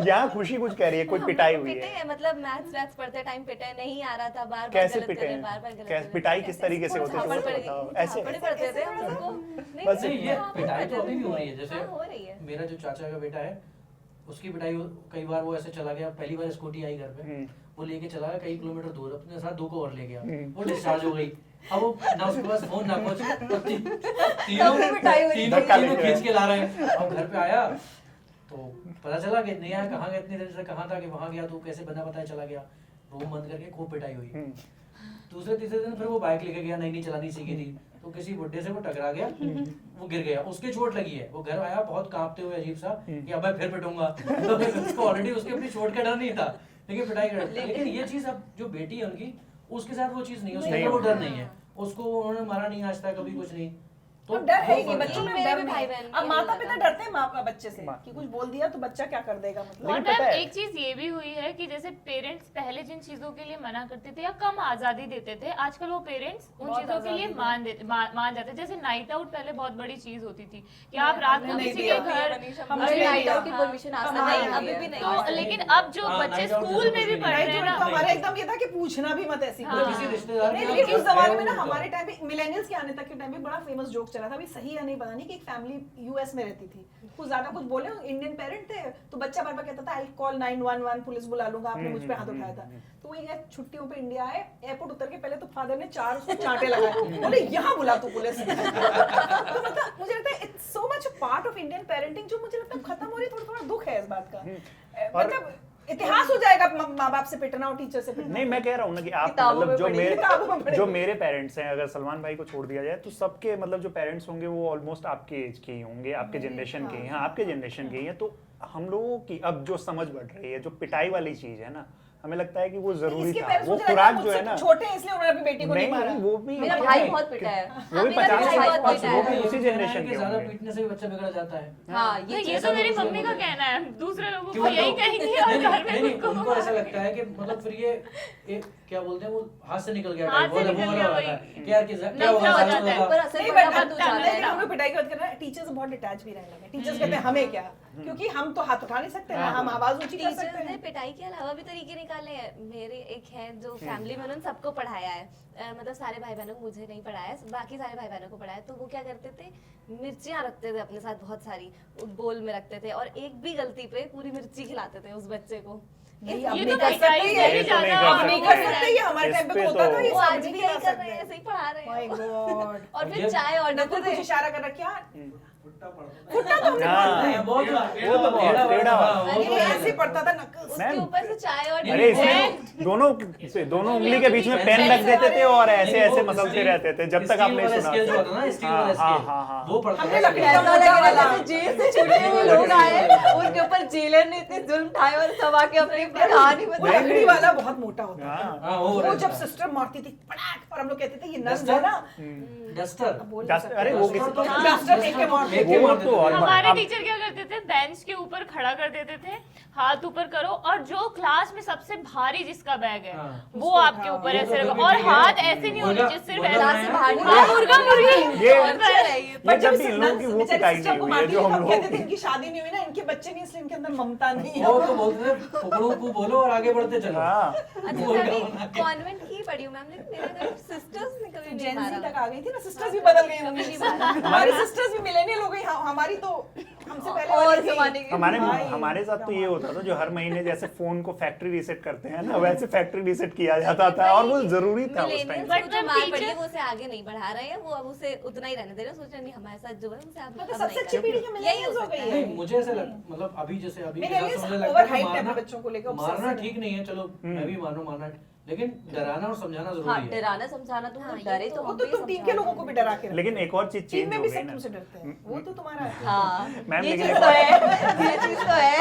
S6: यहाँ खुशी कुछ कह रही है, कोई पिटाई हुई
S5: पिटे
S6: है।
S5: हैं, मतलब मैथ्स पढ़ते टाइम पिटे हैं, नहीं आ रहा था, बार बार
S6: कैसे
S5: गलत
S6: पिटे
S5: करे,
S6: हैं?
S5: बार बार गलत
S6: कैसे
S5: करे।
S6: पिटाई किस तरीके से होती है,
S5: झापड़
S6: वो तो
S5: पड़
S6: बताओ।
S5: गई,
S6: ऐसे
S5: झापड़ पड़ते थे हम सबको। नहीं,
S6: बस
S4: नहीं, ये
S5: हाँ,
S4: पिटाई तो
S5: पड़ते
S4: अभी भी
S5: थे।
S4: हो रही है। जैसे
S5: हाँ, हो रही है।
S4: मेरा जो चाचा का बेटा है, उसकी पिटाई कई बार वो ऐसे चला गया, पहली बार स्कूटी आई घर पे, वो लेके चला गया कई किलोमीटर दूर, अपने साथ 2 को और ले गया, वो डिस्चार्ज हो गई। अब वो ना उसके पास फोन ना कुछ, तो तीनों
S2: पिटाई हुई।
S4: तीनों
S6: धक्का
S4: तीनों
S6: लेके
S4: खींच के ला रहे हैं। अब घर पे आया तो पता चला कि नहीं आया, कहाँ गया, इतनी देर से कहाँ था कि वहाँ गया, तो कैसे बना बताया चला गया। रूम बंद करके खूब पिटाई हुई। दूसरे तीसरे दिन फिर वो बाइक लेके गया, नई नई चलानी सीखी थी, तो किसी बुड्ढे से वो टकरा गया, वो गिर गया, उसके चोट लगी है। वो घर आया बहुत कांपते हुए अजीब सा कि अब मैं फिर पिटूंगा। तो उसको ऑलरेडी उसके अपनी चोट का डर नहीं था, लेकिन पिटाई का डर था। लेकिन ये चीज अब जो बेटी है उनकी, उसके साथ वो चीज नहीं है, उसके
S6: नहीं
S4: अंदर वो डर
S6: होता।
S4: नहीं है, उसको उन्होंने मारा नहीं आज तक, कभी कुछ नहीं।
S1: तो डर है
S4: वो
S1: कि
S4: फर्क
S1: बच्चों में
S5: मेरे
S1: डर
S5: भी
S1: नहीं
S5: भाई
S1: है।
S5: बहन
S1: अब
S5: के
S1: माता
S5: लगा।
S1: पिता डरते हैं माँ बच्चे से
S6: माँ।
S1: कि कुछ बोल दिया तो बच्चा क्या कर देगा, मतलब
S3: और
S6: लेकिन पता
S3: मैम
S6: है-
S3: एक चीज ये भी हुई है कि जैसे पेरेंट्स पहले जिन चीजों के लिए मना करते थे या कम आजादी देते थे, आजकल वो पेरेंट्स उन
S1: बहुत
S3: चीजों के लिए
S1: आजादी
S3: मान जाते हैं। जैसे नाइट आउट पहले बहुत बड़ी चीज होती थी कि आप रात
S1: हमने
S3: को
S1: नहीं
S3: किसी
S1: दिया।
S3: के घर
S1: हमने
S2: अरे
S1: नहीं
S2: नाइट
S1: दिया।
S2: आउट की परमिशन आज तक
S1: हमारे
S2: नहीं
S1: यहाँ
S2: हुई
S5: अभी
S2: है।
S5: भी नहीं
S3: तो
S5: है।
S3: लेकिन अब जो
S4: हाँ,
S3: बच्चे
S4: night out
S3: स्कूल में
S4: जैसे
S3: भी
S4: कुछ
S3: पढ़
S4: नहीं
S3: रहे
S1: राइट
S3: हैं
S1: तो
S3: ना,
S1: हमारा एकदम ये था कि पूछना भी मत ऐसी
S3: हाँ।
S4: किसी रिश्तेदार
S1: नहीं,
S4: के
S1: लेकिन
S4: यहाँ
S1: उस जमाने में
S4: क्या
S1: ना
S4: होता?
S1: हमारे टाइम पे मिलेनियल्स के आने तक के टाइम पे बड़ा फेमस जोक चला था, अभी सही है नहीं पता नहीं, कि एक फैमिली यूएस में रहती थी, कुछ ज्यादा कुछ बोले, इंडियन पेरेंट थे, तो बच्चा बार बार कहता था आई कॉल 911, पुलिस बुला लूंगा, आपने मुझ पे हाथ उठाया था। तो वही है, छुट्टियों पे इंडिया आए, एयरपोर्ट उतर के पहले तो फादर ने 4 उसको चांटे लगाए, बोले यहाँ बुला तू पुलिस। तो मतलब मुझे लगता है it's so much part of Indian parenting, जो मुझे लगता है खत्म हो रही है। थोड़ा थोड़ा दुख है इस बात का,
S6: और-
S1: मतलब इतिहास हो जाएगा माँ बाप से पिटना और टीचर से पिटना।
S6: नहीं, मैं कह रहा हूँ ना कि आप
S2: किताबों
S6: मतलब
S2: में
S6: जो
S2: पढ़ी,
S1: किताबों में
S6: मेरे
S1: पढ़ी।
S6: जो मेरे पेरेंट्स हैं, अगर सलमान भाई को छोड़ दिया जाए तो सबके मतलब जो पेरेंट्स होंगे वो ऑलमोस्ट आपके एज के ही होंगे, आपके जनरेशन के ही हैं, आपके जनरेशन के ही हैं। तो हम लोगों की अब जो समझ बढ़ रही है, जो पिटाई वाली चीज है ना, हमें लगता है कि वो जरूरी
S1: इसके
S6: था।
S1: पेरेंट्स
S6: वो
S1: मुझे लगता
S6: खुराक
S1: है
S6: जो है
S1: मुझसे
S6: ना,
S1: छोटे हैं, इसलिए उन्होंने अपनी बेटी को नहीं मारा।
S6: नहीं वो भी
S2: मेरा भाई बहुत पिटा है।
S6: वो भी
S5: मेरा
S6: 50
S5: भाई बहुत
S6: आसपास
S5: पिटा
S6: वो
S5: है।
S6: भी उसी
S4: कहना है
S6: जनरेशन
S4: कि
S6: के
S4: ज्यादा
S6: होंगे।
S4: पीटने से भी बच्चा बिगड़ जाता है।
S2: हाँ,
S3: तो
S2: ये
S3: ये
S2: चीज
S3: तो मेरी
S4: दूसरे
S3: मम्मी का
S4: लोगों को-
S3: कहना है, दूसरे लोगों
S4: क्यों
S3: को यही
S4: तो-
S3: कहेंगे और घर में
S4: नहीं,
S3: उनको
S4: उनको ऐसा लगता है कि मतलब फिर ये एक क्या बोलते हैं, वो हाथ से निकल गया
S3: हाथ
S4: टाइप,
S3: से
S4: वो
S3: निकल
S4: वाला
S3: गया
S4: होता
S3: वही।
S4: है कि यार क्या
S3: नफरत
S4: होगा
S3: हो
S4: सालों
S3: जाता है,
S4: होगा।
S2: पर असर
S1: नहीं,
S2: बड़ा
S1: but
S2: बात हो जाता है
S1: लेकिन
S2: ना।
S1: हम लोग पिटाई की बात कर रहे हैं, टीचर्स बहुत डिटैच भी रहने लगे। टीचर्स कहते हैं हमें क्या, क्योंकि हम तो हाथ उठा नहीं सकते ना, हम आवाज ऊंची कर
S5: टीचर्स
S1: सकते
S5: ने
S1: हैं।
S5: पिटाई के अलावा भी तरीके निकाले हैं। मेरे एक है जो फैमिली में उन्होंने सबको पढ़ाया है, मतलब सारे भाई बहनों को, मुझे नहीं पढ़ाया, बाकी सारे भाई बहनों को पढ़ाया। तो वो क्या करते थे, मिर्चियाँ रखते थे अपने साथ बहुत सारी, बोल में रखते थे, और एक भी गलती पे पूरी मिर्ची खिलाते थे उस बच्चे को।
S1: नहीं,
S5: इस-
S1: अब
S3: ये
S1: नहीं
S3: तो
S1: कर सकते
S3: पिटाई
S1: ये।
S3: से भी
S6: ये तो नहीं
S3: ज्यादा
S6: कर
S1: अब नहीं कर
S6: सकते।
S1: सकते, ये हमारे टाइम पे
S6: इस पे
S1: तो होता था,
S6: तो-
S1: ये
S5: वो
S1: सब
S5: आज
S1: नहीं
S5: भी
S1: खिला
S5: यही कर रहे
S1: सकते।
S5: हैं, ऐसे ही पढ़ा रहे
S1: My
S5: हैं।
S1: God।
S5: और फिर
S4: ये-
S5: चाय
S1: ना
S5: ऑर्डर
S1: कोई कुछ
S5: करते
S1: इशारा कर रखा,
S6: हाँ,
S4: बहुत
S6: वो तो बहुत टेढ़ा वाला।
S1: ये ऐसे ही पड़ता था नक्कल।
S5: उसके ऊपर से चाय और
S6: अरे इसमें दोनों उंगली के बीच में पेन रख देते थे और ऐसे ऐसे मसलते रहते थे जब तक आपने सुना।
S4: स्केल जो होता है ना, स्टील वाला
S6: हाँ,
S4: स्केल,
S6: हाँ, हाँ।
S4: वो पड़ता
S1: हमने
S4: है।
S1: लकड़ी का
S2: ऐसा
S1: मोटा
S2: लग रहा
S1: वाला।
S2: है जैसे जेल से छूटे हुए लोग आए, उनके ऊपर जेलर ने इतने जुल्म ढाए और सब आके अपनी अपनी कहानी
S1: वो
S2: बताई।
S1: लकड़ी वाला बहुत मोटा होता था।
S6: हाँ,
S4: हाँ,
S1: वो
S4: रहता
S1: जब
S4: है।
S1: सिस्टर मारती थी पड़ाक, और हम लोग कहते थे ये नर्स
S4: डस्टर?
S1: है ना,
S4: डस्टर
S1: अब बोल नहीं
S6: डस्ट-
S1: सकते।
S6: अरे वो किसी
S4: डस्टर तो-
S1: हाँ, डस्टर फेंक के मारते
S4: फेंक
S1: थे।
S4: के
S6: वो
S4: मारते
S6: तो
S4: थे।
S6: और
S3: हमारे
S6: अब-
S3: टीचर क्या करते थे, बेंच के ऊपर खड़ा कर देते थे, हाथ ऊपर करो, और जो क्लास में सबसे भारी जिसका बैग है
S4: हाँ।
S3: वो आपके ऊपर
S4: वो
S3: ऐसे
S4: तो
S3: रखो,
S4: कभी
S3: और
S4: भी
S3: हाथ
S4: नहीं।
S3: ऐसे नहीं होने चाहिए, सिर्फ
S4: मुर्गा
S3: ऐसे
S2: से बाहर नहीं
S3: हाँ, मुर्गा मुर्गी
S6: ये-
S3: होता है।
S1: बट
S6: ये
S1: जब
S6: जब भी इन लोगों की वो
S1: बेचारी
S6: पिटाई
S1: सिस्टर
S6: नहीं
S1: को
S6: हुई है
S1: मारती
S6: जो
S1: थी,
S6: हम
S1: तब
S6: लोग
S1: कहते थे इनकी शादी नहीं हुई ना, इनके बच्चे नहीं, इसलिए इनके अंदर ममता नहीं है।
S4: वो तो बोलते थे फुकड़ों को बोलो और आगे बढ़ते चलो।
S6: हाँ।
S5: अच्छा
S4: मुर्गा
S5: मैं
S4: बना
S5: भी
S4: के।
S5: कॉन्वेंट की पढ़ी हूँ मैम, लेकिन मेरे घर सिस्टर्स ने कभी नहीं
S1: जेन ज़ी
S5: मारा।
S1: तक आ गई थी ना, सिस्टर्स भी बदल गई होंगी।
S5: नहीं मारा।
S1: हमारी सिस्टर्स भी मिलेनियल हो गई, हमारी तो हमसे पहले
S2: और
S1: वाली थी।
S2: जमाने की
S6: हमारे साथ तो ये होता था, जो हर महीने जैसे फोन को फैक्ट्री रीसेट करते हैं ना, वैसे फैक्ट्री रीसेट किया जाता था, और वो जरूरी था उस टाइम।
S5: Millennials
S3: But
S5: को जो
S3: जब
S5: मार
S3: teacher-
S5: पड़ी है, वो उसे आगे नहीं बढ़ा रहे हैं, वो अब उसे उतना ही रहने दे रहे हैं, सोच रहे हैं नहीं हमारे साथ जो है उसे अब
S1: मतलब
S5: अब
S1: सबसे
S5: नहीं
S1: अच्छी
S5: करेंगे।
S1: पीढ़ी के
S5: यही हो
S1: millennials हो
S5: सकता
S1: गई
S5: है।
S1: है।
S4: नहीं, मुझे ऐसा मतलब अभी जैसे अभी के
S1: Millennials
S4: हिसाब से मुझे लगता है कि
S1: overhyped है
S4: मारना-
S1: बच्चों को लेकर,
S4: मारना
S1: obsessive
S4: ठीक नहीं है, चलो मैं भी मारना, लेकिन डराना और समझाना
S2: हाँ,
S4: जरूरी है।
S2: डराना समझाना तो
S5: हाँ, ये
S2: डरे
S5: तो
S2: तो
S1: वो
S2: हम
S1: तो
S2: भी
S1: तुम टीम के
S2: समझा
S1: लोगों को भी डरा के रखते
S6: लेकिन एक और चीज
S1: टीम
S6: चेंज
S1: में
S6: हो
S1: भी
S6: गई
S1: सब
S6: ना।
S1: तुमसे डरते हैं, वो तो तुम्हारा है।
S2: हाँ,
S6: मैम,
S2: ये
S6: लेकिन
S2: चीज
S6: एक
S2: तो
S6: और-
S2: है, ये चीज तो है,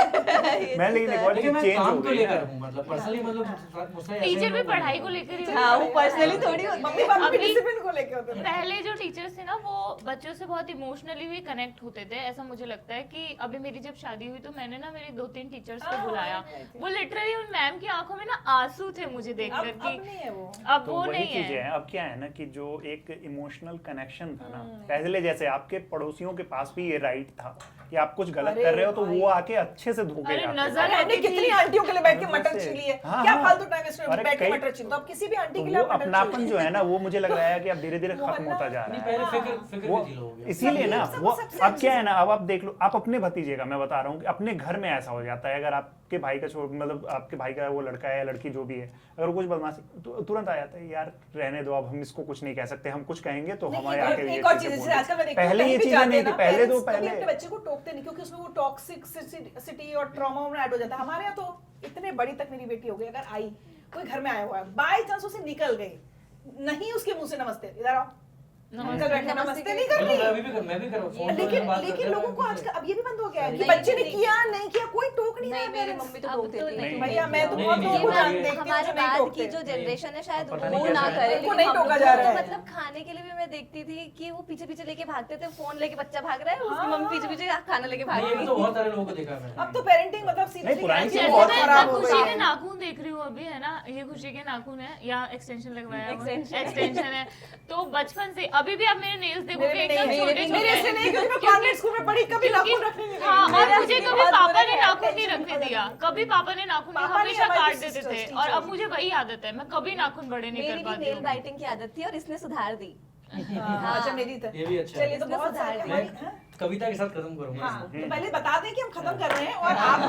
S2: ये
S6: मैं
S2: चीज
S6: लेकिन
S2: तो
S6: एक
S2: है।
S6: और
S4: लेकिन
S6: चीज
S4: मैं
S6: चेंज हो
S4: काम को
S6: गई
S4: लेकर
S6: ना।
S4: हूँ, मतलब पर्सनली मतलब मुझसे ऐसे
S3: टीचर भी
S4: लोग
S3: पढ़ाई
S4: नहीं
S3: को लेकर ही
S2: हाँ, वो पर्सनली थोड़ी होती
S1: मम्मी
S2: है।
S1: पापा भी
S3: अभी-
S1: डिसिप्लिन को लेकर लड़के होते थे।
S3: पहले जो टीचर्स थे ना वो बच्चों से बहुत इमोशनली भी कनेक्ट होते थे, ऐसा मुझे लगता है कि अभी मेरी जब शादी हुई तो मैंने ना मेरे 2-3 टीचर्स को बुलाया, वो लिटरली उन मैम की आंखों में ना आंसू थे मुझे देखकर
S1: अब
S3: कि
S1: नहीं है वो।
S3: अब
S6: तो
S3: वो
S6: वही
S3: नहीं
S6: चीज
S3: है।
S6: है। अब क्या है ना कि जो एक इमोशनल कनेक्शन था ना, पहले जैसे आपके पड़ोसियों के पास भी ये राइट था कि आप कुछ गलत
S1: अरे
S6: कर रहे हो तो
S1: भाई।
S6: वो आके अच्छे से धोके
S3: अरे
S6: जाते
S3: नजर
S6: थे।
S1: अरे हमने कितनी आंटियों के लिए बैठ के
S6: मतलब
S1: मटर
S6: से-
S1: छीली है,
S6: हाँ,
S1: क्या
S6: हाँ।
S1: फालतू टाइम वेस्ट
S6: अरे
S1: बैठ के
S6: कई-
S1: मटर छील, तो अब किसी भी आंटी
S6: तो
S1: के लिए
S6: वो
S1: आप मटर
S6: अपनापन
S1: छील।
S6: जो है ना वो मुझे लग रहा है कि अब धीरे धीरे खत्म
S1: मोहल्ला-
S6: होता जा
S4: नहीं
S6: रहा है।
S4: पहले फिक्र
S6: वो
S4: भी थी लोगों की।
S6: इसीलिए ना
S1: सब-
S6: वो
S1: सबसे
S6: अब क्या है ना, अब आप देख लो, आप अपने भतीजे का मैं बता रहा हूँ कि अपने घर में ऐसा हो जाता है, अगर आपके भाई का मतलब आपके भाई का वो लड़का है या लड़की जो भी है, अगर वो कुछ बदमाशी तो तुरंत आ जाता है, यार रहने दो, अब हम इसको कुछ नहीं कह सकते, हम कुछ कहेंगे तो
S1: नहीं,
S6: हमारे
S1: एक और-
S6: आके ये
S1: एक और
S6: चीजें
S1: चीज़
S6: बोल
S1: जैसे आजकल मैं
S6: देते।
S1: देखती हूँ,
S6: पहले ये
S1: कहीं भी
S6: चीजें
S1: जाते
S6: नहीं
S1: हैं
S6: थी,
S1: ना,
S6: पहले तो
S1: parents कभी
S6: पहले
S1: अपने बच्चे को टोकते नहीं क्योंकि उसमें वो टॉक्सिसिटी और ट्रॉमा में ऐड हो जाता है। हमारे यहाँ तो इतने बड़ी तक मेरी बेटी हो गई, अगर आई कोई घर में आया हुआ है, बाय चांस उसे निकल गई, नहीं उसके मुंह से नमस्ते, इधर आओ, निकल बैठे, नमस्ते नहीं कर
S4: मतलब
S1: रही।
S4: मैं भी कर रहा हूँ फोन
S1: लेकिन लोगों को आजकल अब ये भी बंद हो गया है कि
S5: नहीं,
S1: बच्चे ने
S5: नहीं,
S1: किया नहीं किया कोई टोक नहीं रहा
S2: नहीं
S1: है
S2: मेरी
S1: parents।
S2: मम्मी तो
S5: अब
S2: टोक
S5: तो
S2: देती
S5: नहीं।
S2: है।
S1: भैया मैं तो
S4: नहीं,
S1: बहुत
S4: नहीं,
S1: लोगों को
S4: नहीं,
S1: जानती
S4: नहीं,
S1: हूँ
S5: हमारे
S1: जो नहीं
S5: बाद
S1: टोकते।
S5: की जो जनरेशन है शायद
S4: पता
S5: वो
S4: नहीं
S5: ना
S4: कैसे
S5: करे,
S1: उनको
S5: लेकिन
S1: नहीं
S5: हम
S1: टोका
S5: लोग
S1: जा रहा
S5: तो
S1: है।
S5: मतलब खाने के लिए भी मैं देखती थी कि वो पीछे पीछे लेके भागते थे, फोन लेके बच्चा भाग रहा है, उसकी
S1: हाँ।
S5: मम्मी पीछे पीछे खाना लेके भाग
S4: ये
S5: रही
S4: तो
S5: है।
S4: बहुत सारे लोगों को देखा है मैंने।
S1: अब तो पेरेंटिंग मतलब
S6: नहीं,
S1: सीरियसली
S6: पुरानी
S1: जैसे
S6: चीज़
S1: बहुत
S6: बहुत
S1: खराब हो
S3: खुशी
S1: गई
S3: के
S1: है।
S3: नाखून देख रही हूँ अभी, है ना, ये खुशी के नाखून है या एक्सटेंशन लगवाया हुआ है?
S5: Extension।
S3: एक्सटेंशन है। तो बचपन से अभी भी आप मेरे नेल्स देखोगे
S1: मेरे
S3: एकदम
S1: नहीं है,
S3: छोटे
S1: मेरे से नहीं क्योंकि मैं कॉन्वेंट स्कूल में पढ़ी, कभी नाखून रखने नहीं
S3: हाँ,
S1: गई।
S3: और
S5: मेरा
S3: मुझे
S5: भी
S3: कभी
S5: बहुत
S3: पापा
S5: बुरा
S3: ने
S5: है,
S3: नाखून नहीं
S1: टेंशन
S3: रखने
S1: खत्म
S3: दिया,
S1: नहीं।
S3: कभी पापा ने नाखून
S1: पापा नहीं,
S3: हमेशा
S1: हमारी
S3: काट देते
S1: sisters,
S3: थे, और अब
S1: teachers।
S3: मुझे वही आदत है, मैं कभी नाखून बड़े नहीं
S5: मेरी
S3: कर
S5: भी
S3: पाती
S5: नेल
S3: हूँ।
S5: बाइटिंग की आदत थी और इसने सुधार दी।
S1: हाँ, अच्छा मेरी तो
S4: ये भी अच्छा है।
S1: चलिए तो बहुत सारे
S4: मैं
S1: हमारी हाँ?
S4: कविता के साथ खत्म करूंगा
S1: हाँ,
S4: इसको।
S1: तो पहले बता दें कि हम खत्म कर रहे हैं और आप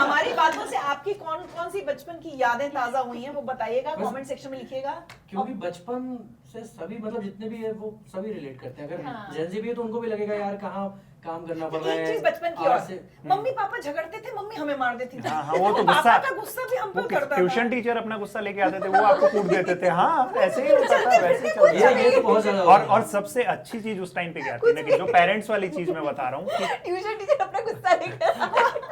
S1: हमारी बातों से आपकी कौन कौन सी बचपन की यादें ताजा हुई हैं वो बताइएगा,
S4: बस-
S1: कमेंट सेक्शन में लिखिएगा।
S4: क्योंकि बचपन से सभी मतलब जितने भी है वो सभी रिलेट करते हैं। अगर
S1: हाँ।
S4: जेंजी भी है तो उनको भी लगेगा यार कहाँ काम करना पड़ रहा है।
S1: एक चीज बचपन की
S4: आज
S1: और
S4: से
S1: मम्मी पापा झगड़ते थे, मम्मी हमें मार देती थी।
S6: हाँ, हाँ, वो तो
S1: पापा
S6: गुस्सा-
S1: का गुस्सा भी हम
S6: वो
S1: पर करता
S6: ट्यूशन
S1: था।
S6: टीचर अपना गुस्सा लेके आते थे, वो आपको कूट देते थे। हाँ, ऐसे ही होता था, वैसे ही चलता
S4: ये तो बहुत ज्यादा
S6: था। और सबसे अच्छी चीज उस टाइम पे क्या थी ना कि जो पेरेंट्स वाली चीज मैं बता रहा हूँ कि
S5: ट्यूशन टीचर अपना गुस्सा लेकर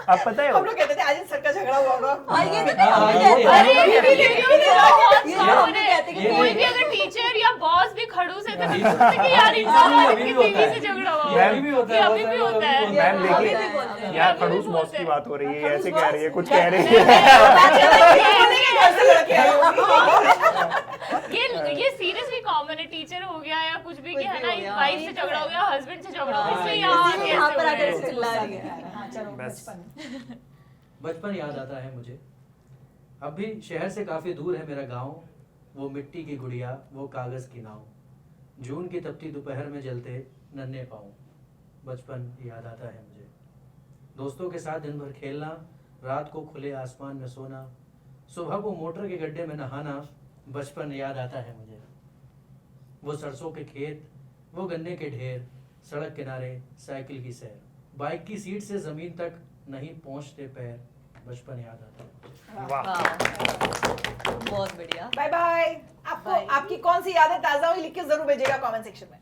S6: अब पता है
S1: हम लोग कहते थे आज सर का झगड़ा हुआ होगा।
S5: हाँ, ये तो
S4: हाँ,
S5: हम भी
S4: ये-
S5: कहते
S3: अरे
S5: हैं।
S3: ये भी देखियो कि बहुत
S5: ये
S3: सारे
S5: हम भी कहते हैं कि
S3: कोई
S4: ये-
S3: भी अगर टीचर या बॉस भी खड़ूस है तो
S4: ये-
S3: पूछते कि यार
S4: ये
S3: इनका
S4: अभी भी
S3: की
S4: होता
S3: बीवी
S4: है।
S3: से झगड़ा हुआ
S4: ये अभी भी होता है,
S3: ये
S4: बहुत
S3: अभी
S4: सारे
S3: भी
S4: लोग
S3: होता
S4: अभी
S3: है।
S4: बोलते हैं।
S6: मैम
S5: अभी
S6: देखिए
S5: भी बोलते हैं।
S6: यार
S3: अभी भी
S6: खड़ूस बॉस
S3: बोलते
S6: की
S3: हैं।
S6: बात हो रही है,
S1: खड़ूस
S6: ऐसे कह रही है,
S1: boss?
S6: कुछ कह रही है।
S1: घर से लड़के आए होंगे।
S3: ये सीरियसली कॉमन है, टीचर हो गया या कुछ भी कि है ना,
S2: हो गया।
S3: वाइफ से झगड़ा हो गया, हस्बैंड से झगड़ा हो गया,
S4: हाँ,
S3: इसलिए
S4: ये-
S3: यहाँ
S4: इसीलिए
S3: आके
S5: यहाँ
S3: ऐसे
S5: पर
S3: हो
S5: आकर
S3: रहा है।
S5: चिल्ला रही है।
S1: हाँ, चलो
S6: बस।
S1: बचपन।
S4: बचपन याद आता है मुझे। अब भी शहर से काफी दूर है मेरा गांव, वो मिट्टी की गुड़िया, वो कागज की नाव, जून की तपती दोपहर में जलते नन्हे पाँव। बचपन याद आता है मुझे। दोस्तों के साथ दिन भर खेलना, रात को खुले आसमान में सोना, सुबह को मोटर के गड्ढे में नहाना। बचपन याद आता है मुझे। वो सरसों के खेत, वो गन्ने के ढेर, सड़क किनारे साइकिल की सैर, बाइक की सीट से जमीन तक नहीं पहुंचते पैर। बचपन याद आता है।
S6: वाह,
S2: बहुत बढ़िया।
S1: Bye bye. आपको
S5: Bye.
S1: आपकी कौन सी यादें ताजा हुई लिख के जरूर भेजिएगा कमेंट सेक्शन में।